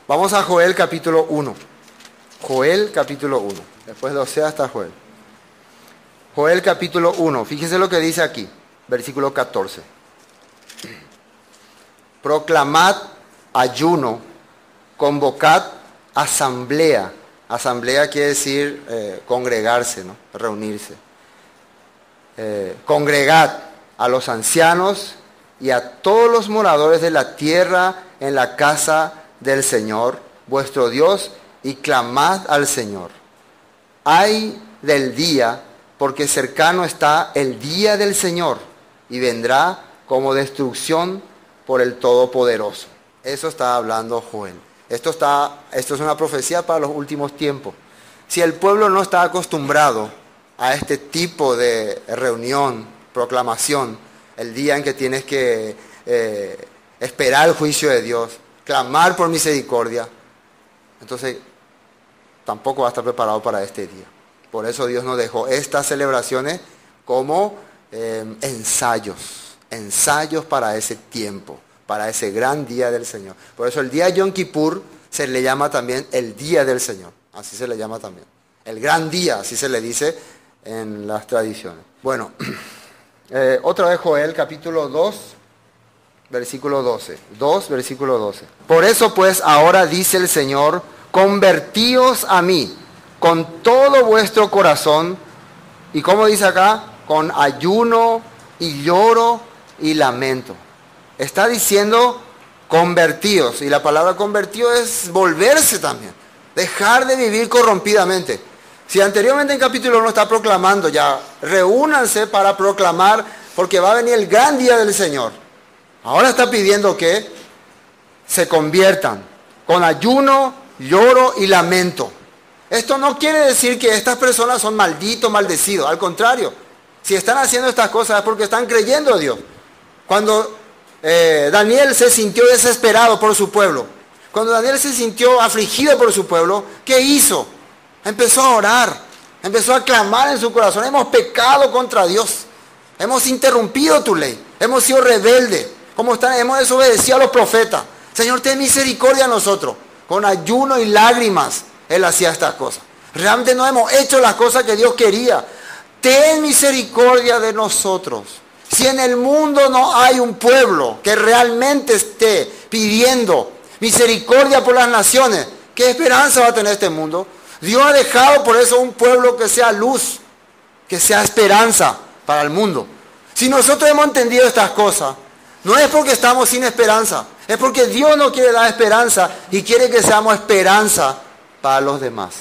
Vamos a Joel capítulo 1. Joel capítulo 1. Después de Osea hasta Joel. Joel capítulo 1. Fíjese lo que dice aquí. Versículo 14. Proclamad ayuno, convocad asamblea. Asamblea quiere decir congregarse, ¿no? Reunirse. Congregad a los ancianos y a todos los moradores de la tierra en la casa del Señor, vuestro Dios, y clamad al Señor. Ay del día porque cercano está el día del Señor y vendrá como destrucción por el Todopoderoso. Eso está hablando Joel. Esto es una profecía para los últimos tiempos. Si el pueblo no está acostumbrado a este tipo de reunión, proclamación, el día en que tienes que esperar el juicio de Dios, clamar por misericordia, entonces tampoco va a estar preparado para este día. Por eso Dios nos dejó estas celebraciones como ensayos para ese tiempo, para ese gran día del Señor. Por eso el día de Yom Kippur se le llama también el día del Señor, así se le llama también. El gran día, así se le dice en las tradiciones. Bueno, otra vez Joel capítulo 2, versículo 12. 2, versículo 12. Por eso pues ahora dice el Señor, convertíos a mí con todo vuestro corazón, y como dice acá, con ayuno y lloro y lamento. Está diciendo convertíos, y la palabra convertido es volverse también, dejar de vivir corrompidamente. Si anteriormente en capítulo 1 está proclamando ya, reúnanse para proclamar, porque va a venir el gran día del Señor. Ahora está pidiendo que se conviertan con ayuno, lloro y lamento. Esto no quiere decir que estas personas son malditos, maldecidos. Al contrario, si están haciendo estas cosas es porque están creyendo a Dios. Cuando Daniel se sintió desesperado por su pueblo, cuando Daniel se sintió afligido por su pueblo, ¿qué hizo? Empezó a orar, empezó a clamar en su corazón. Hemos pecado contra Dios, hemos interrumpido tu ley, hemos sido rebeldes, hemos desobedecido a los profetas. Señor, ten misericordia a nosotros. Con ayuno y lágrimas él hacía estas cosas. Realmente no hemos hecho las cosas que Dios quería. Ten misericordia de nosotros. Si en el mundo no hay un pueblo que realmente esté pidiendo misericordia por las naciones, ¿qué esperanza va a tener este mundo? Dios ha dejado por eso un pueblo que sea luz, que sea esperanza para el mundo. Si nosotros hemos entendido estas cosas, no es porque estamos sin esperanza, es porque Dios nos quiere dar esperanza y quiere que seamos esperanza para los demás.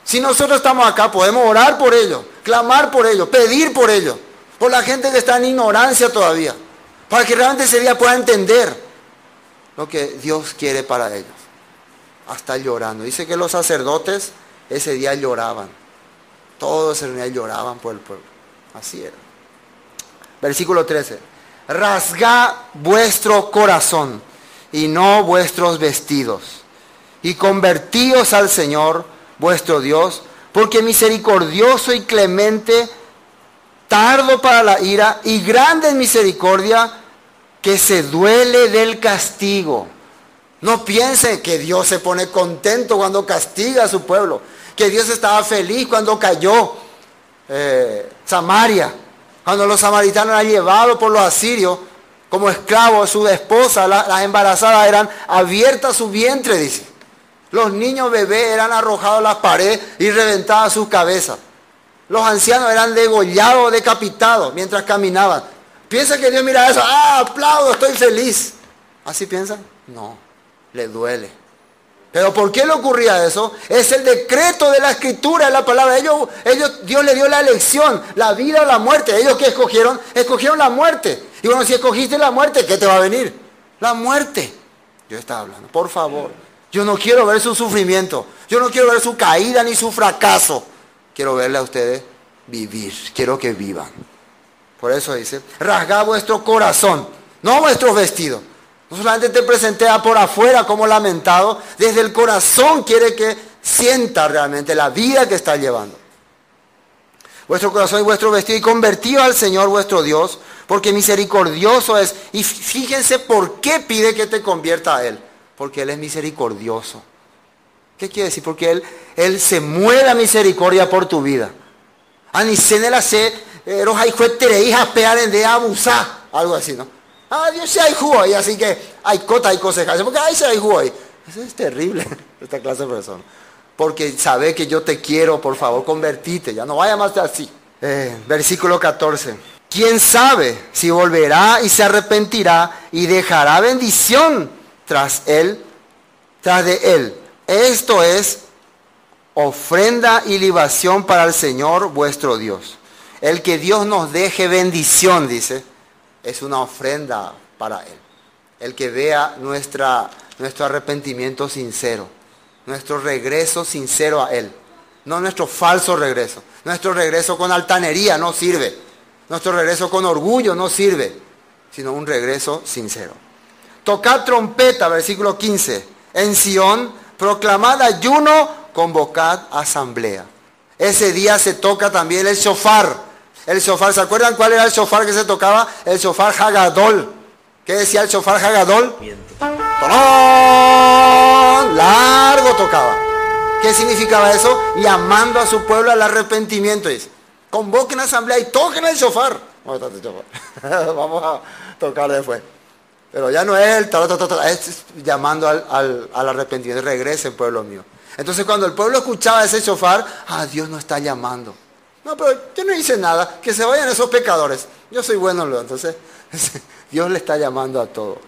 Si nosotros estamos acá, podemos orar por ellos, clamar por ellos, pedir por ellos, por la gente que está en ignorancia todavía, para que realmente ese día pueda entender lo que Dios quiere para ellos. Hasta llorando. Dice que los sacerdotes ese día lloraban. Todos ese día lloraban por el pueblo. Así era. Versículo 13. Rasgad vuestro corazón y no vuestros vestidos, y convertíos al Señor vuestro Dios, porque misericordioso y clemente, tardo para la ira y grande en misericordia, que se duele del castigo. No piensen que Dios se pone contento cuando castiga a su pueblo, que Dios estaba feliz cuando cayó Samaria, cuando los samaritanos eran llevados por los asirios como esclavos. Su esposa, las embarazadas, eran abiertas su vientre, dice. Los niños bebés eran arrojados a las paredes y reventadas sus cabezas. Los ancianos eran degollados, decapitados mientras caminaban. ¿Piensa que Dios mira eso? ¡Ah, aplaudo, estoy feliz! ¿Así piensan? No, le duele. ¿Pero por qué le ocurría eso? Es el decreto de la Escritura, de la palabra. Dios le dio la elección, la vida o la muerte. ¿Ellos qué escogieron? Escogieron la muerte. Y bueno, si escogiste la muerte, ¿qué te va a venir? La muerte. Yo estaba hablando, por favor. Yo no quiero ver su sufrimiento. Yo no quiero ver su caída ni su fracaso. Quiero verle a ustedes vivir. Quiero que vivan. Por eso dice, rasgad vuestro corazón, no vuestros vestidos. No solamente te presenté por afuera como lamentado, desde el corazón quiere que sienta realmente la vida que está llevando. Vuestro corazón y vuestro vestido, y convertido al Señor vuestro Dios, porque misericordioso es. Y fíjense por qué pide que te convierta a Él. Porque Él es misericordioso. ¿Qué quiere decir? Porque Él se mueve a misericordia por tu vida. Algo así, ¿no? Dios se hay jugo ahí, así que hay cota, hay cosas. Porque ahí se hay jugo ahí. Eso es terrible, esta clase de persona. Porque sabe que yo te quiero, por favor, convertite. Ya no vaya más de así. Versículo 14. ¿Quién sabe si volverá y se arrepentirá y dejará bendición tras de él? Esto es ofrenda y libación para el Señor vuestro Dios. El que Dios nos deje bendición, dice, es una ofrenda para Él. El que vea nuestro arrepentimiento sincero, nuestro regreso sincero a Él, no nuestro falso regreso. Nuestro regreso con altanería no sirve, nuestro regreso con orgullo no sirve, sino un regreso sincero. Tocad trompeta, versículo 15, en Sión, proclamad ayuno, convocad asamblea. Ese día se toca también el shofar. El shofar, ¿se acuerdan cuál era el shofar que se tocaba? El shofar Hagadol. ¿Qué decía el shofar Hagadol? ¡Tonón! Largo tocaba. ¿Qué significaba eso? Llamando a su pueblo al arrepentimiento. Dice, convoquen asamblea y toquen el shofar. Vamos a tocar después. Pero ya no es el es llamando al arrepentimiento. Regresen, pueblo mío. Entonces cuando el pueblo escuchaba ese shofar, Dios nos está llamando. No, pero yo no hice nada, que se vayan esos pecadores. Yo soy bueno, entonces Dios le está llamando a todo.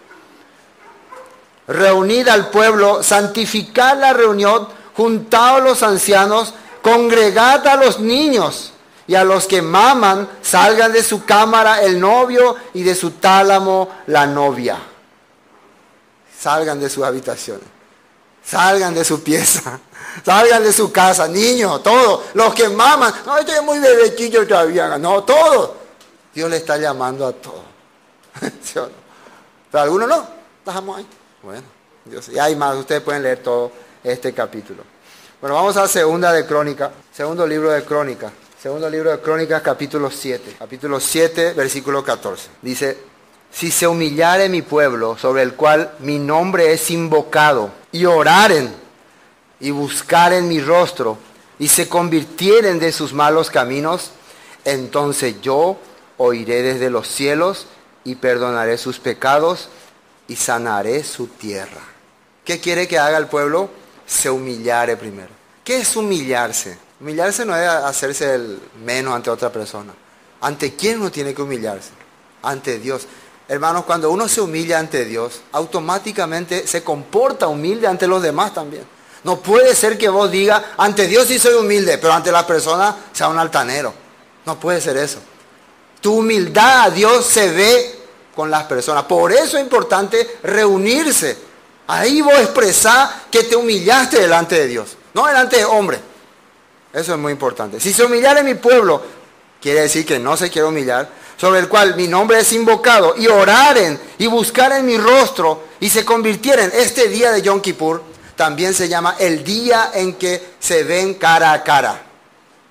Reunid al pueblo, santificad la reunión, juntaos los ancianos, congregad a los niños y a los que maman, salgan de su cámara el novio y de su tálamo la novia. Salgan de sus habitaciones, salgan de su pieza, salgan de su casa, niños, todos, los que maman, no, estoy muy bebecillo todavía, no, todos. Dios le está llamando a todos. ¿Sí o no? Pero algunos no, dejamos ahí. Bueno, Dios, y hay más, ustedes pueden leer todo este capítulo. Bueno, vamos a segundo libro de Crónicas, capítulo 7. Capítulo 7, versículo 14. Dice, si se humillare mi pueblo, sobre el cual mi nombre es invocado, y oraren, y buscaren mi rostro, y se convirtieren de sus malos caminos, entonces yo oiré desde los cielos, y perdonaré sus pecados, y sanaré su tierra. ¿Qué quiere que haga el pueblo? Se humillare primero. ¿Qué es humillarse? Humillarse no es hacerse el menos ante otra persona. ¿Ante quién uno tiene que humillarse? Ante Dios. Hermanos, cuando uno se humilla ante Dios, automáticamente se comporta humilde ante los demás también. No puede ser que vos digas, ante Dios sí soy humilde, pero ante las personas sea un altanero. No puede ser eso. Tu humildad a Dios se ve con las personas. Por eso es importante reunirse. Ahí vos expresás que te humillaste delante de Dios, no delante de hombre. Eso es muy importante. Si se humillare mi pueblo, quiere decir que no se quiere humillar, sobre el cual mi nombre es invocado, y oraren y buscaren mi rostro y se convirtieren. Este día de Yom Kippur también se llama el día en que se ven cara a cara.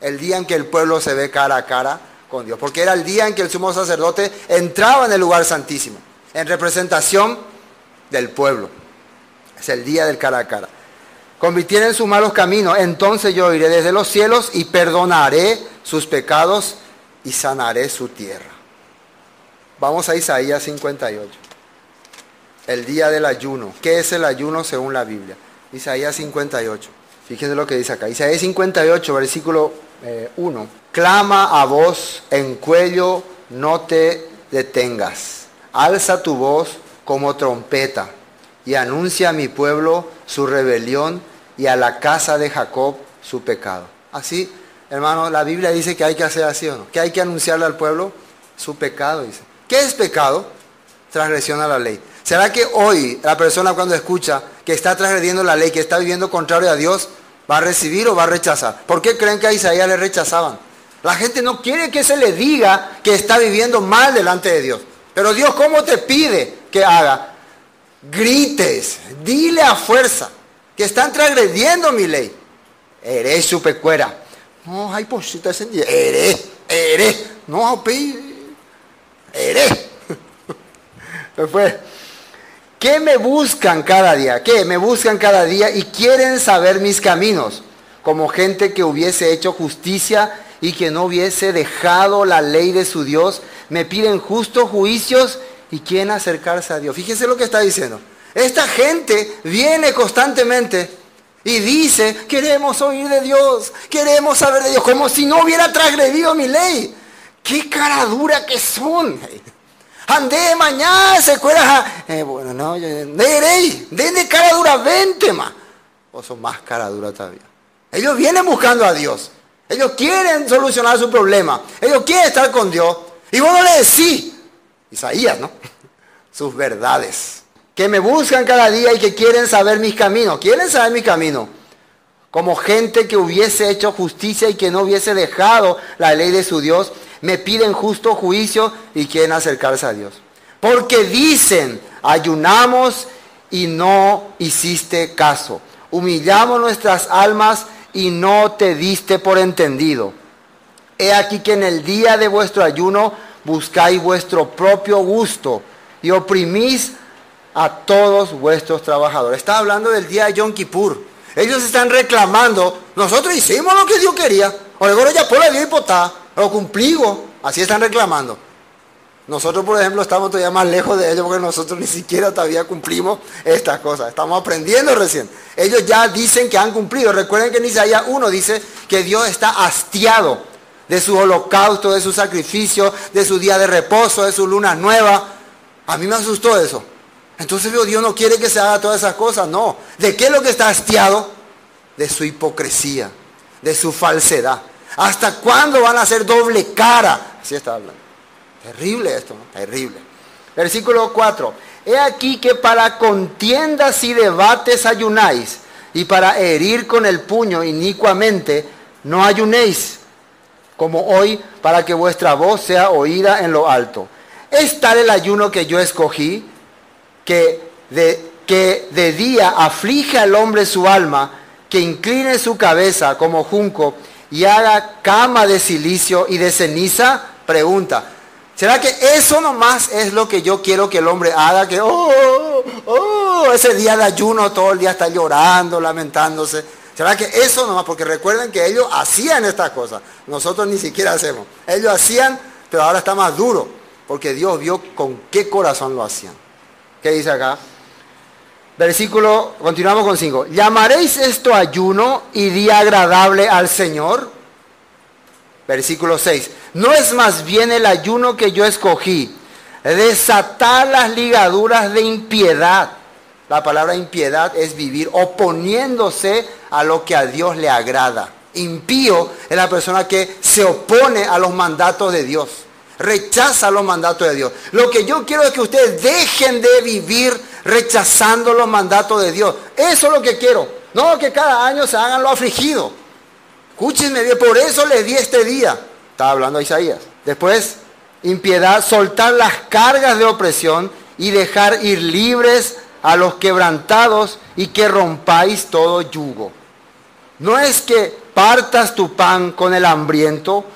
El día en que el pueblo se ve cara a cara con Dios. Porque era el día en que el sumo sacerdote entraba en el lugar santísimo, en representación del pueblo. Es el día del cara a cara. Convirtieren sus malos caminos, entonces yo iré desde los cielos y perdonaré sus pecados y sanaré su tierra. Vamos a Isaías 58. El día del ayuno. ¿Qué es el ayuno según la Biblia? Isaías 58. Fíjense lo que dice acá. Isaías 58, versículo 1. Clama a voz en cuello, no te detengas. Alza tu voz como trompeta y anuncia a mi pueblo su rebelión y a la casa de Jacob su pecado. Así, hermano, la Biblia dice que hay que hacer así, ¿o no? Que hay que anunciarle al pueblo su pecado, dice. ¿Qué es pecado? Transgresión a la ley. ¿Será que hoy la persona cuando escucha que está transgrediendo la ley, que está viviendo contrario a Dios, va a recibir o va a rechazar? ¿Por qué creen que a Isaías le rechazaban? La gente no quiere que se le diga que está viviendo mal delante de Dios. Pero Dios, ¿cómo te pide que haga? Grites, dile a fuerza que están transgrediendo mi ley. Eres su pecuera. No, hay posita ese día. Eres. No, eres. Después, ¿qué me buscan cada día? ¿Qué? Me buscan cada día y quieren saber mis caminos, como gente que hubiese hecho justicia y que no hubiese dejado la ley de su Dios. Me piden justos juicios y quieren acercarse a Dios. Fíjense lo que está diciendo. Esta gente viene constantemente y dice, queremos oír de Dios, queremos saber de Dios, como si no hubiera transgredido mi ley. ¡Qué cara dura que son! Andé mañana, se cuera. Bueno, no, de cara dura, vente más. O son más cara dura todavía. Ellos vienen buscando a Dios. Ellos quieren solucionar su problema. Ellos quieren estar con Dios. Y vos no le decís, Isaías, ¿no? Sus verdades. Que me buscan cada día y que quieren saber mis caminos. Quieren saber mis caminos. Como gente que hubiese hecho justicia y que no hubiese dejado la ley de su Dios, me piden justo juicio y quieren acercarse a Dios. Porque dicen, ayunamos y no hiciste caso. Humillamos nuestras almas y no te diste por entendido. He aquí que en el día de vuestro ayuno buscáis vuestro propio gusto y oprimís a todos vuestros trabajadores. Está hablando del día de Yom Kippur. Ellos están reclamando, nosotros hicimos lo que Dios quería. Ahora ya por la Dios hipotá, lo cumplimos. Así están reclamando. Nosotros, por ejemplo, estamos todavía más lejos de ellos porque nosotros ni siquiera todavía cumplimos estas cosas. Estamos aprendiendo recién. Ellos ya dicen que han cumplido. Recuerden que en Isaías 1 dice que Dios está hastiado de su holocausto, de su sacrificio, de su día de reposo, de su luna nueva. A mí me asustó eso. Entonces Dios no quiere que se haga todas esas cosas, no. ¿De qué es lo que está hastiado? De su hipocresía, de su falsedad. ¿Hasta cuándo van a hacer doble cara? Así está hablando. Terrible esto, ¿no? Terrible. Versículo 4. He aquí que para contiendas y debates ayunáis, y para herir con el puño inicuamente no ayunéis, como hoy, para que vuestra voz sea oída en lo alto. ¿Es tal el ayuno que yo escogí, que de día aflige al hombre su alma, que incline su cabeza como junco y haga cama de silicio y de ceniza? Pregunta, ¿será que eso nomás es lo que yo quiero que el hombre haga? Que ese día de ayuno todo el día está llorando, lamentándose. ¿Será que eso nomás? Porque recuerden que ellos hacían estas cosas. Nosotros ni siquiera hacemos. Ellos hacían, pero ahora está más duro. Porque Dios vio con qué corazón lo hacían. ¿Qué dice acá? Continuamos con 5. ¿Llamaréis esto ayuno y día agradable al Señor? Versículo 6. ¿No es más bien el ayuno que yo escogí, desatar las ligaduras de impiedad? La palabra impiedad es vivir oponiéndose a lo que a Dios le agrada. Impío es la persona que se opone a los mandatos de Dios. Rechaza los mandatos de Dios. Lo que yo quiero es que ustedes dejen de vivir rechazando los mandatos de Dios. Eso es lo que quiero. No que cada año se hagan los afligidos. Escúchenme bien, por eso les di este día. Estaba hablando Isaías. Después, impiedad, soltar las cargas de opresión y dejar ir libres a los quebrantados y que rompáis todo yugo. No es que partas tu pan con el hambriento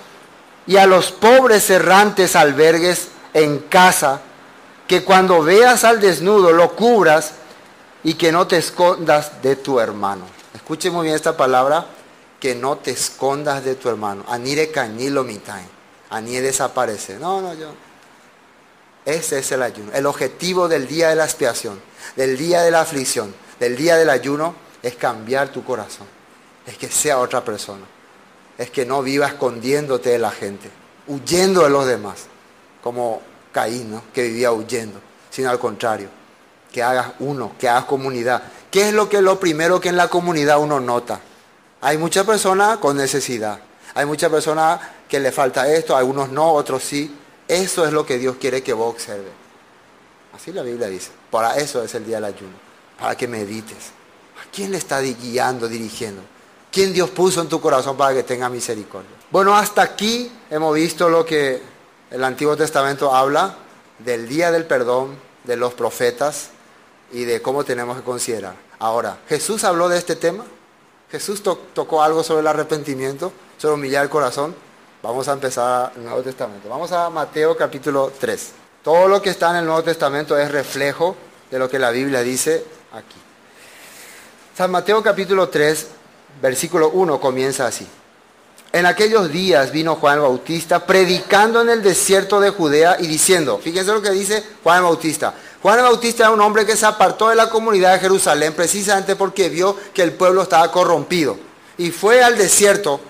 y a los pobres errantes albergues en casa, que cuando veas al desnudo lo cubras y que no te escondas de tu hermano. Escuchen muy bien esta palabra, que no te escondas de tu hermano. Anire cañilo mitai, ani desaparece. Ese es el ayuno. El objetivo del día de la expiación, del día de la aflicción, del día del ayuno, es cambiar tu corazón. Es que sea otra persona. Es que no vivas escondiéndote de la gente, huyendo de los demás, como Caín, ¿no? Que vivía huyendo, sino al contrario, que hagas uno, que hagas comunidad. ¿Qué es lo primero que en la comunidad uno nota? Hay muchas personas con necesidad, hay muchas personas que le falta esto, algunos no, otros sí. Eso es lo que Dios quiere que vos observes. Así la Biblia dice. Para eso es el día del ayuno, para que medites. ¿A quién le está guiando, dirigiendo? ¿Quién Dios puso en tu corazón para que tenga misericordia? Bueno, hasta aquí hemos visto lo que el Antiguo Testamento habla del día del perdón, de los profetas y de cómo tenemos que considerar. Ahora, ¿Jesús habló de este tema? ¿Jesús tocó algo sobre el arrepentimiento, sobre humillar el corazón? Vamos a empezar el Nuevo Testamento. Vamos a Mateo capítulo 3. Todo lo que está en el Nuevo Testamento es reflejo de lo que la Biblia dice aquí. San Mateo capítulo 3, versículo 1 comienza así. En aquellos días vino Juan el Bautista predicando en el desierto de Judea y diciendo, fíjense lo que dice Juan el Bautista. Juan el Bautista era un hombre que se apartó de la comunidad de Jerusalén precisamente porque vio que el pueblo estaba corrompido. Y fue al desierto,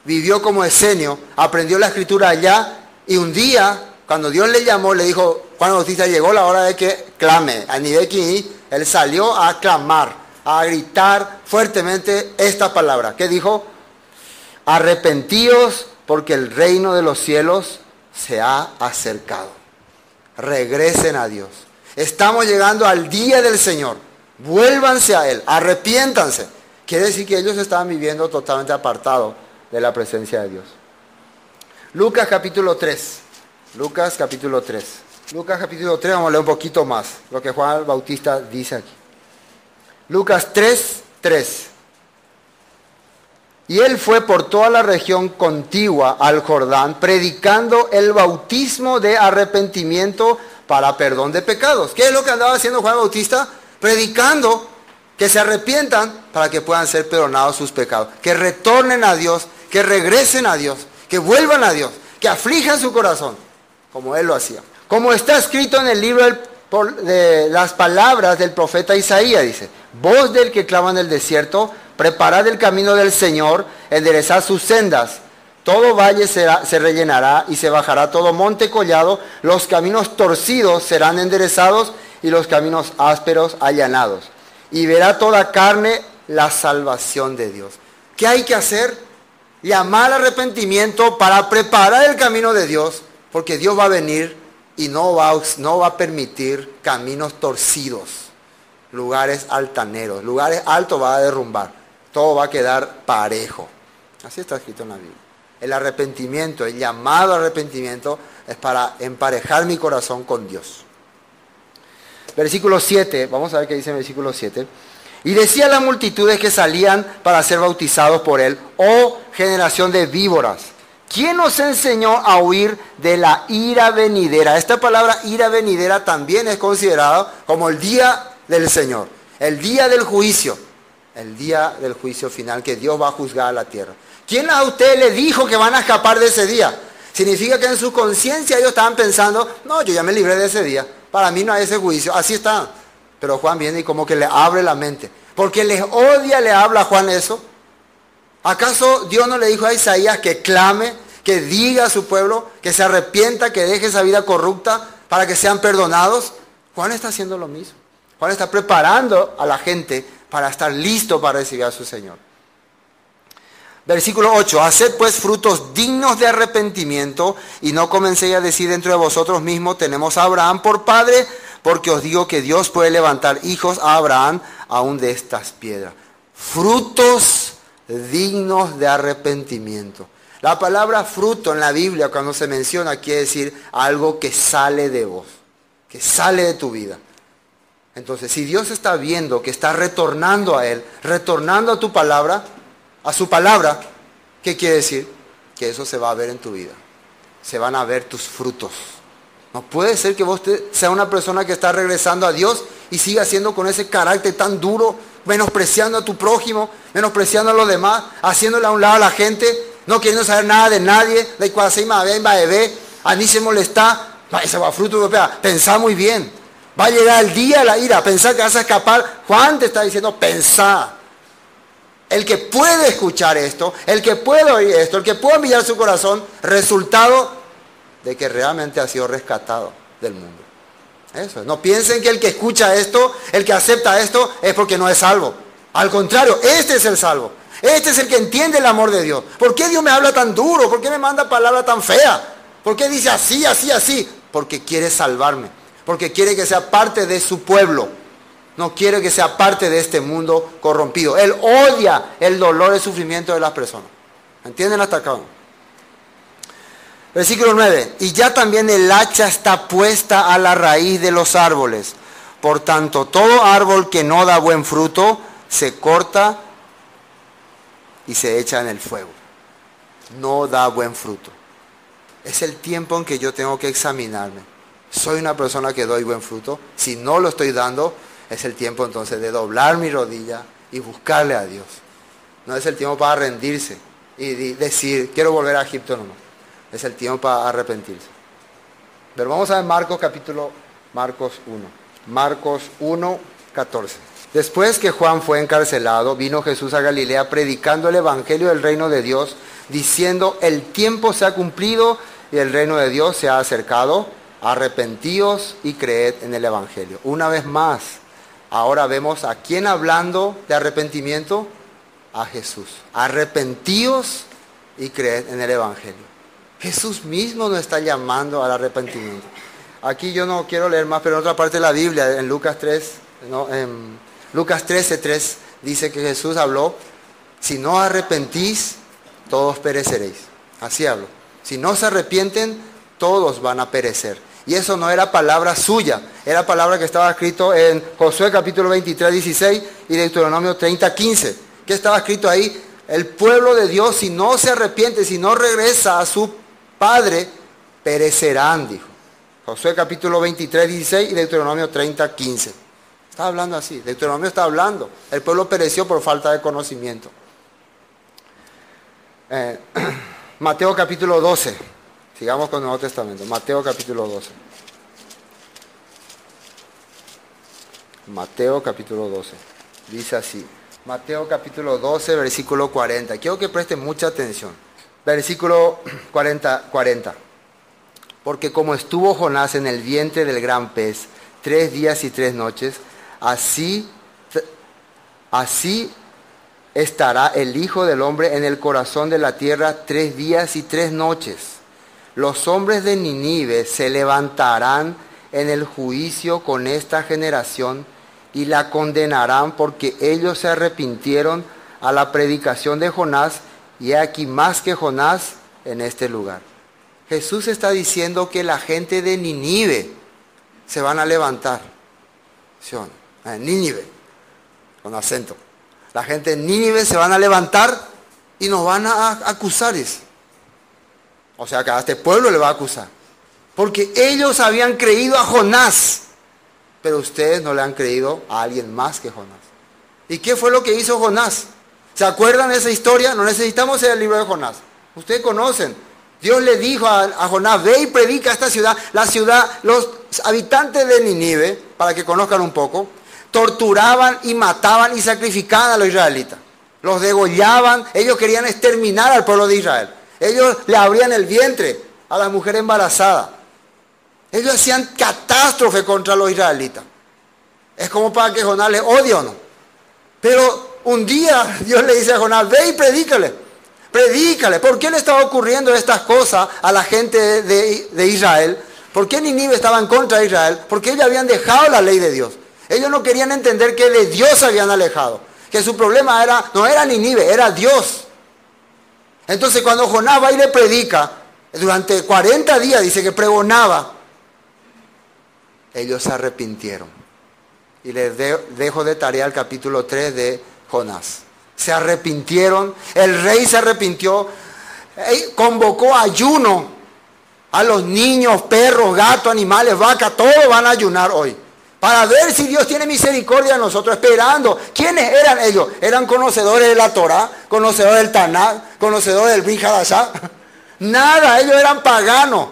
vivió como escenio, aprendió la escritura allá y un día, cuando Dios le llamó, le dijo, Juan el Bautista, llegó la hora de que clame. A nivel que él salió a clamar a gritar fuertemente esta palabra. ¿Qué dijo? Arrepentíos porque el reino de los cielos se ha acercado. Regresen a Dios. Estamos llegando al día del Señor. Vuélvanse a Él, arrepiéntanse. Quiere decir que ellos estaban viviendo totalmente apartados de la presencia de Dios. Lucas capítulo 3. Lucas capítulo 3. Lucas capítulo 3, vamos a leer un poquito más lo que Juan el Bautista dice aquí. Lucas 3, 3. Y él fue por toda la región contigua al Jordán, predicando el bautismo de arrepentimiento para perdón de pecados. ¿Qué es lo que andaba haciendo Juan el Bautista? Predicando que se arrepientan para que puedan ser perdonados sus pecados. Que retornen a Dios, que regresen a Dios, que vuelvan a Dios, que aflijan su corazón, como él lo hacía. Como está escrito en el libro de las palabras del profeta Isaías, dice: voz del que clama en el desierto, preparad el camino del Señor, enderezad sus sendas. Todo valle se rellenará y se bajará todo monte collado, los caminos torcidos serán enderezados y los caminos ásperos allanados. Y verá toda carne la salvación de Dios. ¿Qué hay que hacer? Llamar al arrepentimiento para preparar el camino de Dios, porque Dios va a venir y no va a permitir caminos torcidos, lugares altaneros, lugares altos va a derrumbar, todo va a quedar parejo. Así está escrito en la Biblia. El arrepentimiento, el llamado arrepentimiento es para emparejar mi corazón con Dios. Versículo 7, vamos a ver qué dice el versículo 7. Y decía a las multitudes que salían para ser bautizados por él: oh generación de víboras, ¿quién os enseñó a huir de la ira venidera? Esta palabra ira venidera también es considerada como el día del Señor, el día del juicio final, que Dios va a juzgar a la tierra. ¿Quién a usted le dijo que van a escapar de ese día? Significa que en su conciencia ellos estaban pensando: no, yo ya me libré de ese día, para mí no hay ese juicio. Así está. Pero Juan viene y como que le abre la mente. Porque les odia, le habla a Juan eso. ¿Acaso Dios no le dijo a Isaías que clame, que diga a su pueblo, que se arrepienta, que deje esa vida corrupta para que sean perdonados? Juan está haciendo lo mismo. Juan está preparando a la gente para estar listo para recibir a su Señor. Versículo 8. Haced pues frutos dignos de arrepentimiento y no comencéis a decir dentro de vosotros mismos: tenemos a Abraham por padre, porque os digo que Dios puede levantar hijos a Abraham aún de estas piedras. Frutos dignos de arrepentimiento. La palabra fruto en la Biblia, cuando se menciona, quiere decir algo que sale de vos, que sale de tu vida. Entonces, si Dios está viendo que estás retornando a Él, retornando a tu palabra, a su palabra, ¿qué quiere decir? Que eso se va a ver en tu vida. Se van a ver tus frutos. No puede ser que vos seas una persona que está regresando a Dios y siga siendo con ese carácter tan duro, menospreciando a tu prójimo, menospreciando a los demás, haciéndole a un lado a la gente, no queriendo saber nada de nadie, de cuál se va a beber, a ni se molesta, ese va fruto europeo. Pensá muy bien. Va a llegar el día de la ira, pensar que vas a escapar. Juan te está diciendo: pensá. El que puede escuchar esto, el que puede oír esto, el que puede mirar su corazón, resultado de que realmente ha sido rescatado del mundo. Eso. No piensen que el que escucha esto, el que acepta esto, es porque no es salvo. Al contrario, este es el salvo. Este es el que entiende el amor de Dios. ¿Por qué Dios me habla tan duro? ¿Por qué me manda palabras tan feas? ¿Por qué dice así, así, así? Porque quiere salvarme. Porque quiere que sea parte de su pueblo. No quiere que sea parte de este mundo corrompido. Él odia el dolor y el sufrimiento de las personas. ¿Entienden hasta acá? Versículo 9. Y ya también el hacha está puesta a la raíz de los árboles. Por tanto, todo árbol que no da buen fruto se corta y se echa en el fuego. No da buen fruto. Es el tiempo en que yo tengo que examinarme. ¿Soy una persona que doy buen fruto? Si no lo estoy dando, es el tiempo entonces de doblar mi rodilla y buscarle a Dios. No es el tiempo para rendirse y decir: quiero volver a Egipto nomás. Es el tiempo para arrepentirse. Pero vamos a ver Marcos 1. Marcos 1, 14. Después que Juan fue encarcelado, vino Jesús a Galilea predicando el evangelio del reino de Dios, diciendo: el tiempo se ha cumplido y el reino de Dios se ha acercado. Arrepentíos y creed en el evangelio. Una vez más, ahora vemos a quién hablando de arrepentimiento, a Jesús. Arrepentíos y creed en el Evangelio. Jesús mismo nos está llamando al arrepentimiento. Aquí yo no quiero leer más, pero en otra parte de la Biblia, en Lucas 3, ¿no? En Lucas 13:3, dice que Jesús habló: si no arrepentís, todos pereceréis. Así habló. Si no se arrepienten, todos van a perecer. Y eso no era palabra suya, era palabra que estaba escrito en Josué capítulo 23:16 y Deuteronomio 30:15. ¿Qué estaba escrito ahí? El pueblo de Dios, si no se arrepiente, si no regresa a su Padre, perecerán, dijo. Josué capítulo 23:16 y Deuteronomio 30:15. Está hablando así, Deuteronomio está hablando. El pueblo pereció por falta de conocimiento. Mateo capítulo 12. Sigamos con el Nuevo Testamento. Mateo capítulo 12. Mateo capítulo 12. Dice así. Mateo capítulo 12, versículo 40. Quiero que presten mucha atención. Versículo 40. Porque como estuvo Jonás en el vientre del gran pez 3 días y 3 noches, así estará el Hijo del Hombre en el corazón de la tierra 3 días y 3 noches. Los hombres de Nínive se levantarán en el juicio con esta generación y la condenarán porque ellos se arrepintieron a la predicación de Jonás, y he aquí más que Jonás en este lugar. Jesús está diciendo que la gente de Nínive se van a levantar. Nínive, con acento. La gente de Nínive se van a levantar y nos van a acusar. O sea que a este pueblo le va a acusar. Porque ellos habían creído a Jonás, pero ustedes no le han creído a alguien más que Jonás. ¿Y qué fue lo que hizo Jonás? ¿Se acuerdan de esa historia? No necesitamos el libro de Jonás. Ustedes conocen. Dios le dijo a Jonás: ve y predica a esta ciudad. La ciudad, los habitantes de Nínive, para que conozcan un poco, torturaban y mataban y sacrificaban a los israelitas. Los degollaban. Ellos querían exterminar al pueblo de Israel. Ellos le abrían el vientre a la mujer embarazada. Ellos hacían catástrofe contra los israelitas. Es como para que Jonás les odie o no. Pero un día Dios le dice a Jonás: ve y predícale. Predícale. ¿Por qué le estaba ocurriendo estas cosas a la gente de Israel? ¿Por qué Nínive estaba en contra de Israel? Porque ellos habían dejado la ley de Dios. Ellos no querían entender que de Dios se habían alejado. Que su problema no era Nínive, era Dios. Entonces cuando Jonás va y le predica, durante 40 días dice que pregonaba, ellos se arrepintieron. Y les dejo de tarea el capítulo 3 de Jonás. Se arrepintieron, el rey se arrepintió, convocó ayuno a los niños, perros, gatos, animales, vacas, todos van a ayunar hoy. Para ver si Dios tiene misericordia de nosotros, esperando. ¿Quiénes eran ellos? Eran conocedores de la Torá, conocedores del Tanakh, conocedores del Brit Hadashah. Nada, ellos eran paganos.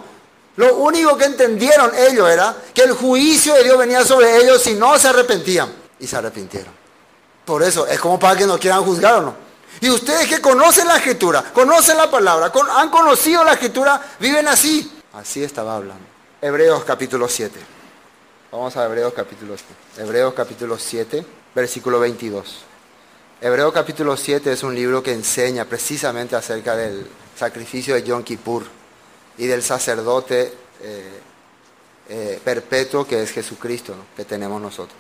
Lo único que entendieron ellos era que el juicio de Dios venía sobre ellos si no se arrepentían. Y se arrepintieron. Por eso, es como para que nos quieran juzgar o no. Y ustedes que conocen la Escritura, conocen la palabra, han conocido la Escritura, viven así. Así estaba hablando. Hebreos capítulo 7. Vamos a Hebreos capítulo 7, versículo 22. Hebreos capítulo 7 es un libro que enseña precisamente acerca del sacrificio de Yom Kippur y del sacerdote perpetuo que es Jesucristo, ¿no?, que tenemos nosotros.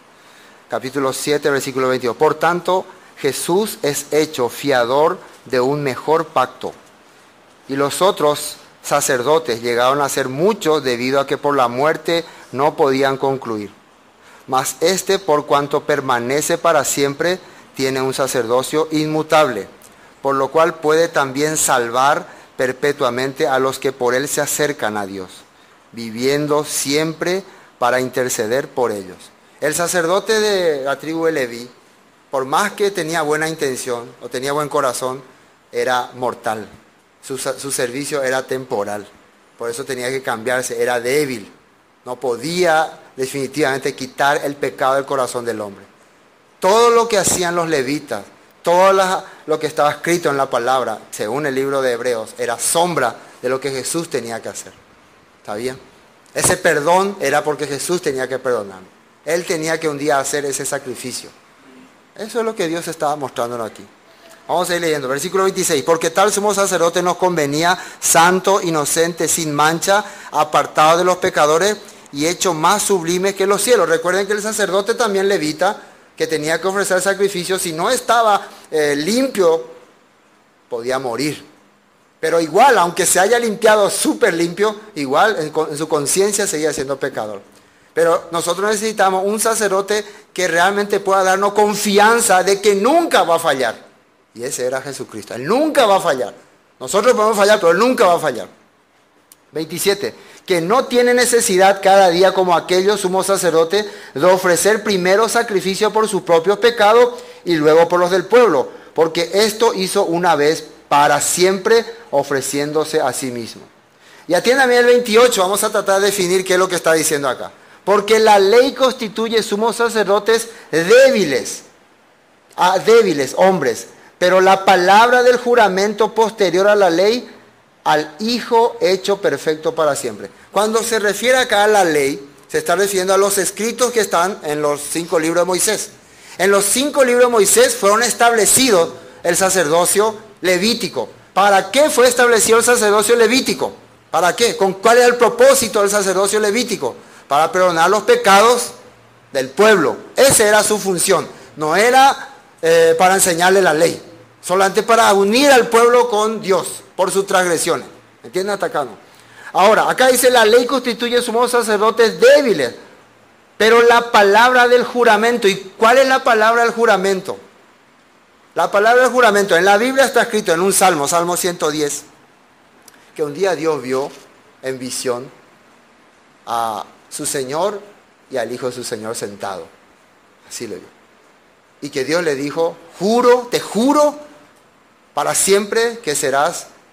Capítulo 7, versículo 22. Por tanto, Jesús es hecho fiador de un mejor pacto. Y los otros sacerdotes llegaron a ser muchos debido a que por la muerte no podían concluir. Mas este, por cuanto permanece para siempre, tiene un sacerdocio inmutable, por lo cual puede también salvar perpetuamente a los que por él se acercan a Dios, viviendo siempre para interceder por ellos. El sacerdote de la tribu de Leví, por más que tenía buena intención o tenía buen corazón, era mortal. Su servicio era temporal. Por eso tenía que cambiarse, era débil. No podía definitivamente quitar el pecado del corazón del hombre. Todo lo que hacían los levitas, todo lo que estaba escrito en la palabra, según el libro de Hebreos, era sombra de lo que Jesús tenía que hacer. ¿Está bien? Ese perdón era porque Jesús tenía que perdonar. Él tenía que un día hacer ese sacrificio. Eso es lo que Dios estaba mostrándonos aquí. Vamos a ir leyendo, versículo 26. Porque tal sumo sacerdote nos convenía, santo, inocente, sin mancha, apartado de los pecadores y hecho más sublime que los cielos. Recuerden que el sacerdote también levita, que tenía que ofrecer sacrificio. Si no estaba limpio, podía morir. Pero igual, aunque se haya limpiado súper limpio, igual en su conciencia seguía siendo pecador. Pero nosotros necesitamos un sacerdote que realmente pueda darnos confianza de que nunca va a fallar. Y ese era Jesucristo. Él nunca va a fallar. Nosotros podemos fallar, pero Él nunca va a fallar. 27. Que no tiene necesidad cada día como aquellos sumos sacerdotes de ofrecer primero sacrificio por sus propios pecados y luego por los del pueblo. Porque esto hizo una vez para siempre ofreciéndose a sí mismo. Y atiéndame el 28. Vamos a tratar de definir qué es lo que está diciendo acá. Porque la ley constituye sumos sacerdotes débiles, hombres, pero la palabra del juramento posterior a la ley, al Hijo hecho perfecto para siempre. Cuando se refiere acá a la ley, se está refiriendo a los escritos que están en los 5 libros de Moisés. En los 5 libros de Moisés fueron establecidos el sacerdocio levítico. ¿Para qué fue establecido el sacerdocio levítico? ¿Para qué? ¿Cuál era el propósito del sacerdocio levítico? Para perdonar los pecados del pueblo. Esa era su función. No era para enseñarle la ley, solamente para unir al pueblo con Dios por sus transgresiones. ¿Entienden hasta acá? No. Ahora, acá dice la ley constituye sumos sacerdotes débiles, pero la palabra del juramento. ¿Y cuál es la palabra del juramento? La palabra del juramento en la Biblia está escrito en un salmo, Salmo 110, que un día Dios vio en visión a su Señor y al Hijo de su Señor sentado. Así lo vio. Y que Dios le dijo, juro, te juro, para siempre que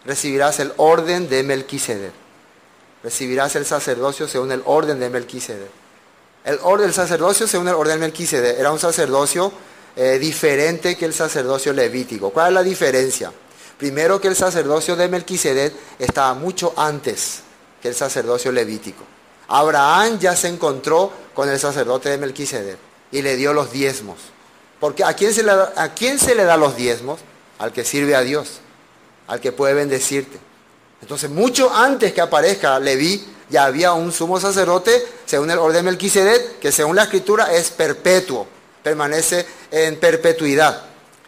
recibirás el orden de Melquisedec. Recibirás el sacerdocio según el orden de Melquisedec. El sacerdocio según el orden de Melquisedec era un sacerdocio diferente que el sacerdocio levítico. ¿Cuál es la diferencia? Primero, que el sacerdocio de Melquisedec estaba mucho antes que el sacerdocio levítico. Abraham ya se encontró con el sacerdote de Melquisedec y le dio los diezmos. Porque ¿a quién se le da los diezmos? Al que sirve a Dios, al que puede bendecirte. Entonces, mucho antes que aparezca Leví, ya había un sumo sacerdote, según el orden de Melquisedec, que según la Escritura es perpetuo, permanece en perpetuidad.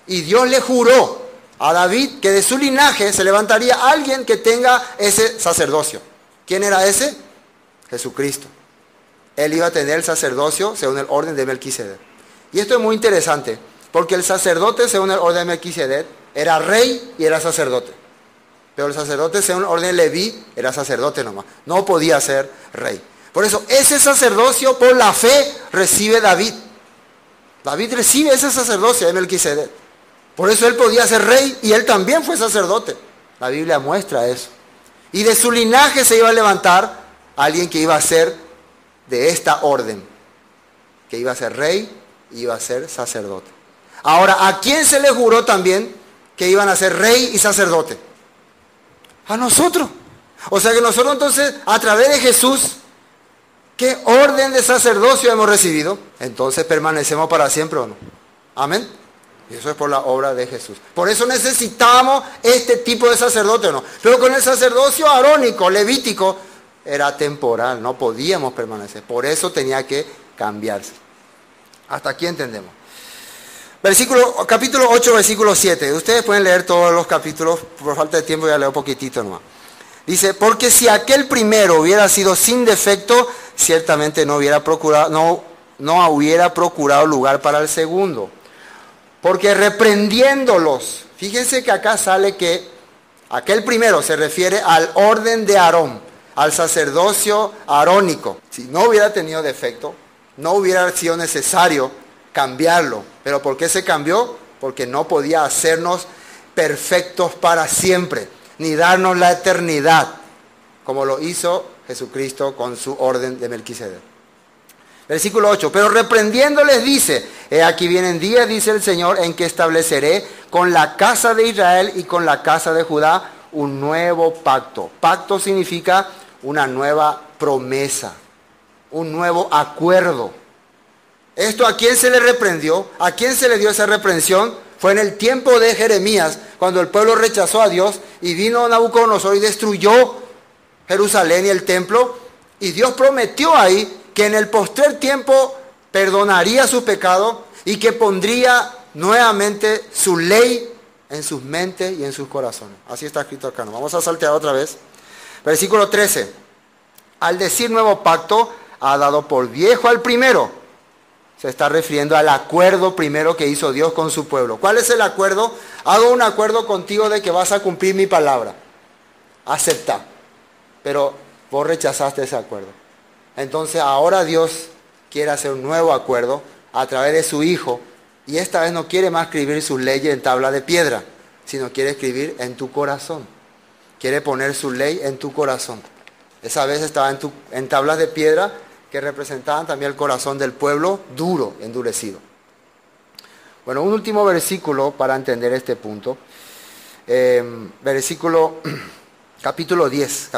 Y Dios le juró a David que de su linaje se levantaría alguien que tenga ese sacerdocio. ¿Quién era ese? Jesucristo. Él iba a tener el sacerdocio según el orden de Melquisedec. Y esto es muy interesante, porque el sacerdote según el orden de Melquisedec era rey y era sacerdote. Pero el sacerdote según el orden de Leví era sacerdote nomás, no podía ser rey. Por eso ese sacerdocio por la fe recibe David. David recibe ese sacerdocio de Melquisedec. Por eso él podía ser rey y él también fue sacerdote. La Biblia muestra eso. Y de su linaje se iba a levantar alguien que iba a ser de esta orden, que iba a ser rey y iba a ser sacerdote. Ahora, ¿a quién se le juró también que iban a ser rey y sacerdote? A nosotros. O sea que nosotros entonces, a través de Jesús, ¿qué orden de sacerdocio hemos recibido? Entonces permanecemos para siempre, ¿o no? Amén. Y eso es por la obra de Jesús. Por eso necesitamos este tipo de sacerdote, ¿o no? Pero con el sacerdocio arónico, levítico, era temporal, no podíamos permanecer. Por eso tenía que cambiarse. Hasta aquí entendemos. Capítulo 8, versículo 7. Ustedes pueden leer todos los capítulos, por falta de tiempo ya leo poquitito nomás. Dice, porque si aquel primero hubiera sido sin defecto, ciertamente no hubiera procurado lugar para el segundo. Porque reprendiéndolos, fíjense que acá sale que aquel primero se refiere al orden de Aarón, al sacerdocio arónico. Si no hubiera tenido defecto, no hubiera sido necesario cambiarlo. ¿Pero por qué se cambió? Porque no podía hacernos perfectos para siempre, ni darnos la eternidad, como lo hizo Jesucristo con su orden de Melquisedec. Versículo 8, pero reprendiéndoles dice, he aquí vienen días, dice el Señor, en que estableceré con la casa de Israel y con la casa de Judá un nuevo pacto. Pacto significa una nueva promesa, un nuevo acuerdo. Esto, ¿a quién se le reprendió? ¿A quién se le dio esa reprensión? Fue en el tiempo de Jeremías, cuando el pueblo rechazó a Dios y vino Nabucodonosor y destruyó Jerusalén y el templo. Y Dios prometió ahí que en el postrer tiempo perdonaría su pecado y que pondría nuevamente su ley en sus mentes y en sus corazones. Así está escrito acá. ¿No? Vamos a saltear otra vez. Versículo 13. Al decir nuevo pacto, ha dado por viejo al primero. Se está refiriendo al acuerdo primero que hizo Dios con su pueblo. ¿Cuál es el acuerdo? Hago un acuerdo contigo de que vas a cumplir mi palabra. Acepta. Pero vos rechazaste ese acuerdo. Entonces ahora Dios quiere hacer un nuevo acuerdo a través de su Hijo. Y esta vez no quiere más escribir sus leyes en tabla de piedra, sino quiere escribir en tu corazón. Quiere poner su ley en tu corazón. Esa vez estaba en tablas de piedra que representaban también el corazón del pueblo duro, endurecido. Bueno, un último versículo para entender este punto. Capítulo 10,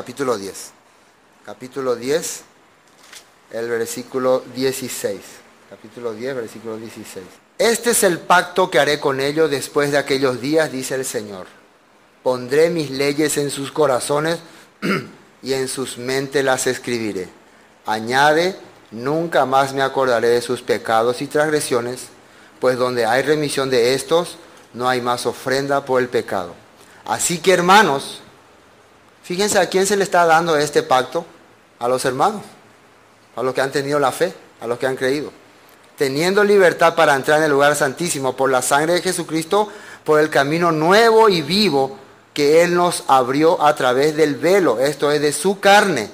el versículo 16. Capítulo 10, versículo 16. Este es el pacto que haré con ellos después de aquellos días, dice el Señor. Pondré mis leyes en sus corazones y en sus mentes las escribiré. Añade, nunca más me acordaré de sus pecados y transgresiones, pues donde hay remisión de estos, no hay más ofrenda por el pecado. Así que, hermanos, fíjense a quién se le está dando este pacto. A los hermanos, a los que han tenido la fe, a los que han creído. Teniendo libertad para entrar en el lugar santísimo por la sangre de Jesucristo, por el camino nuevo y vivo que Él nos abrió a través del velo, esto es de su carne.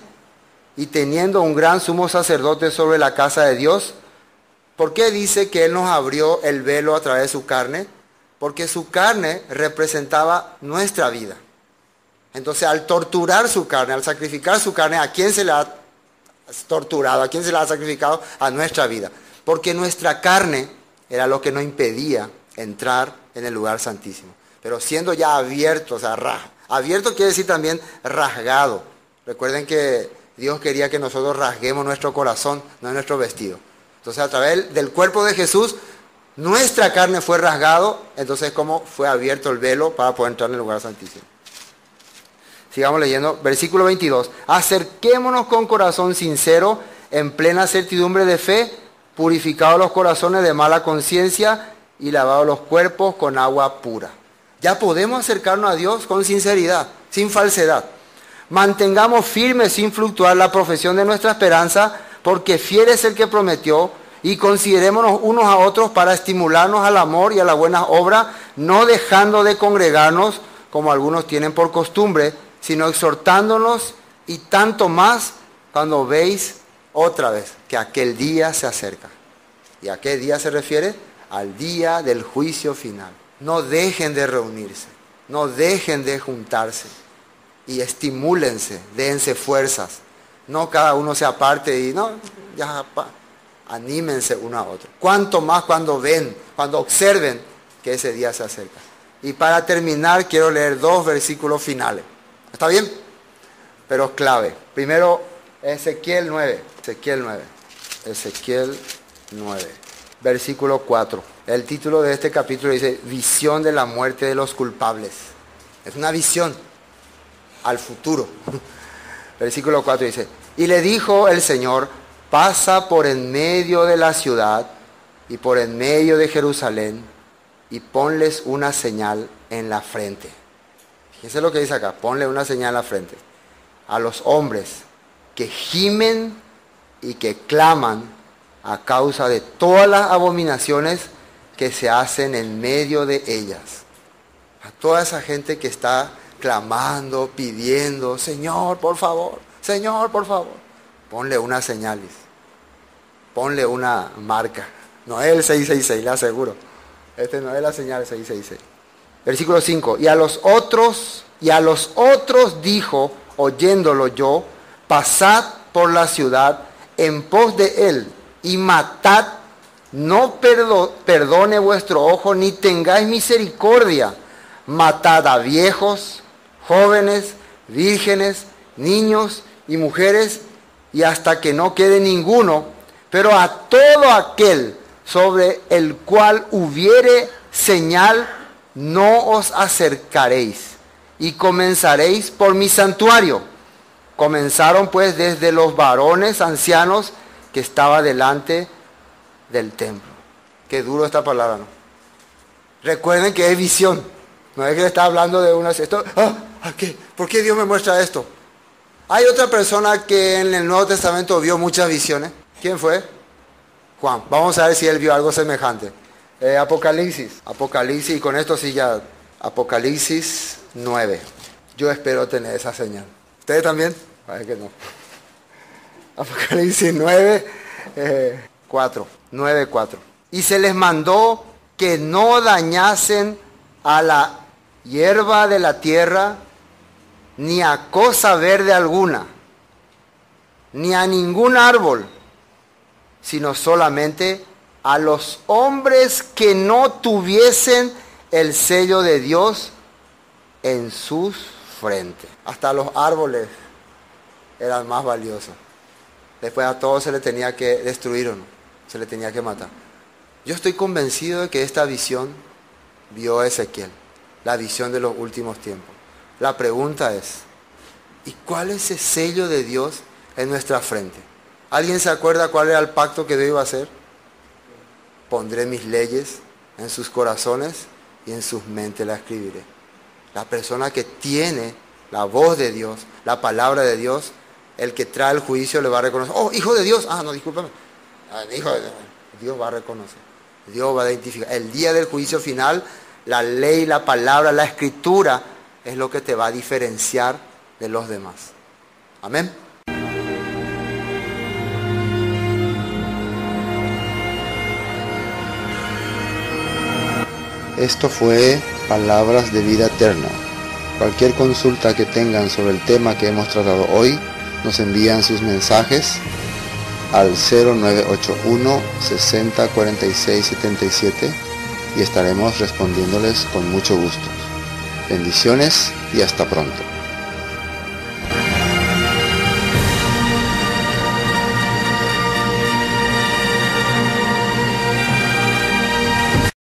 Y teniendo un gran sumo sacerdote sobre la casa de Dios, ¿por qué dice que Él nos abrió el velo a través de su carne? Porque su carne representaba nuestra vida. Entonces, al torturar su carne, al sacrificar su carne, ¿a quién se le ha torturado? ¿A quién se le ha sacrificado? A nuestra vida. Porque nuestra carne era lo que nos impedía entrar en el lugar santísimo. Pero siendo ya abierto, o sea, abierto quiere decir también rasgado. Recuerden que Dios quería que nosotros rasguemos nuestro corazón, no nuestro vestido. Entonces, a través del cuerpo de Jesús, nuestra carne fue rasgado. Entonces, ¿cómo fue abierto el velo para poder entrar en el lugar santísimo? Sigamos leyendo. Versículo 22. Acerquémonos con corazón sincero, en plena certidumbre de fe, purificados los corazones de mala conciencia y lavados los cuerpos con agua pura. Ya podemos acercarnos a Dios con sinceridad, sin falsedad. Mantengamos firme sin fluctuar la profesión de nuestra esperanza, porque fiel es el que prometió, y considerémonos unos a otros para estimularnos al amor y a la buena obra, no dejando de congregarnos, como algunos tienen por costumbre, sino exhortándonos, y tanto más cuando veis otra vez que aquel día se acerca. ¿Y a qué día se refiere? Al día del juicio final. No dejen de reunirse, no dejen de juntarse. Y estimúlense, dense fuerzas. No cada uno se aparte y no, ya anímense uno a otro. Cuanto más cuando ven, cuando observen que ese día se acerca. Y para terminar quiero leer 2 versículos finales. ¿Está bien? Pero clave. Primero, Ezequiel 9. Ezequiel 9. Versículo 4. El título de este capítulo dice, visión de la muerte de los culpables. Es una visión al futuro. Versículo 4 dice, y le dijo el Señor, pasa por en medio de la ciudad y por en medio de Jerusalén y ponles una señal en la frente. Fíjense lo que dice acá, ponle una señal en la frente. A los hombres que gimen y que claman a causa de todas las abominaciones que se hacen en medio de ellas. A toda esa gente que está clamando, pidiendo, Señor, por favor, ponle una señal, ponle una marca. No es el 666, le aseguro. Este no es la señal 666. Versículo 5. Y a los otros dijo, oyéndolo yo, pasad por la ciudad en pos de él y matad, no perdone vuestro ojo ni tengáis misericordia. Matad a viejos, jóvenes, vírgenes, niños y mujeres, y hasta que no quede ninguno, Pero a todo aquel sobre el cual hubiere señal, no os acercaréis, y comenzaréis por mi santuario. Comenzaron pues desde los varones ancianos que estaba delante del templo. Qué duro esta palabra, ¿no? Recuerden que es visión. No es que le está hablando de una... ¿Qué? ¿Por qué Dios me muestra esto? Hay otra persona que en el Nuevo Testamento vio muchas visiones. ¿Quién fue? Juan. Vamos a ver si él vio algo semejante. Apocalipsis, y con esto sí ya... Apocalipsis 9. Yo espero tener esa señal. ¿Ustedes también? Parece que no. Apocalipsis 9, 4. 9, 4. Y se les mandó que no dañasen a la hierba de la tierra, ni a cosa verde alguna, ni a ningún árbol, sino solamente a los hombres que no tuviesen el sello de Dios en sus frentes. Hasta los árboles eran más valiosos. Después a todos se le tenía que destruir o no, se le tenía que matar. Yo estoy convencido de que esta visión vio Ezequiel, la visión de los últimos tiempos. La pregunta es, ¿y cuál es ese sello de Dios en nuestra frente? ¿Alguien se acuerda cuál era el pacto que Dios iba a hacer? Pondré mis leyes en sus corazones y en sus mentes la escribiré. La persona que tiene la voz de Dios, la palabra de Dios, el que trae el juicio le va a reconocer. Oh, hijo de Dios. No, discúlpame. Hijo de Dios. Dios va a reconocer. Dios va a identificar. El día del juicio final, la ley, la palabra, la escritura es lo que te va a diferenciar de los demás. Amén. Esto fue Palabras de Vida Eterna. Cualquier consulta que tengan sobre el tema que hemos tratado hoy, nos envían sus mensajes al 0981 60 46 77 y estaremos respondiéndoles con mucho gusto. Bendiciones y hasta pronto.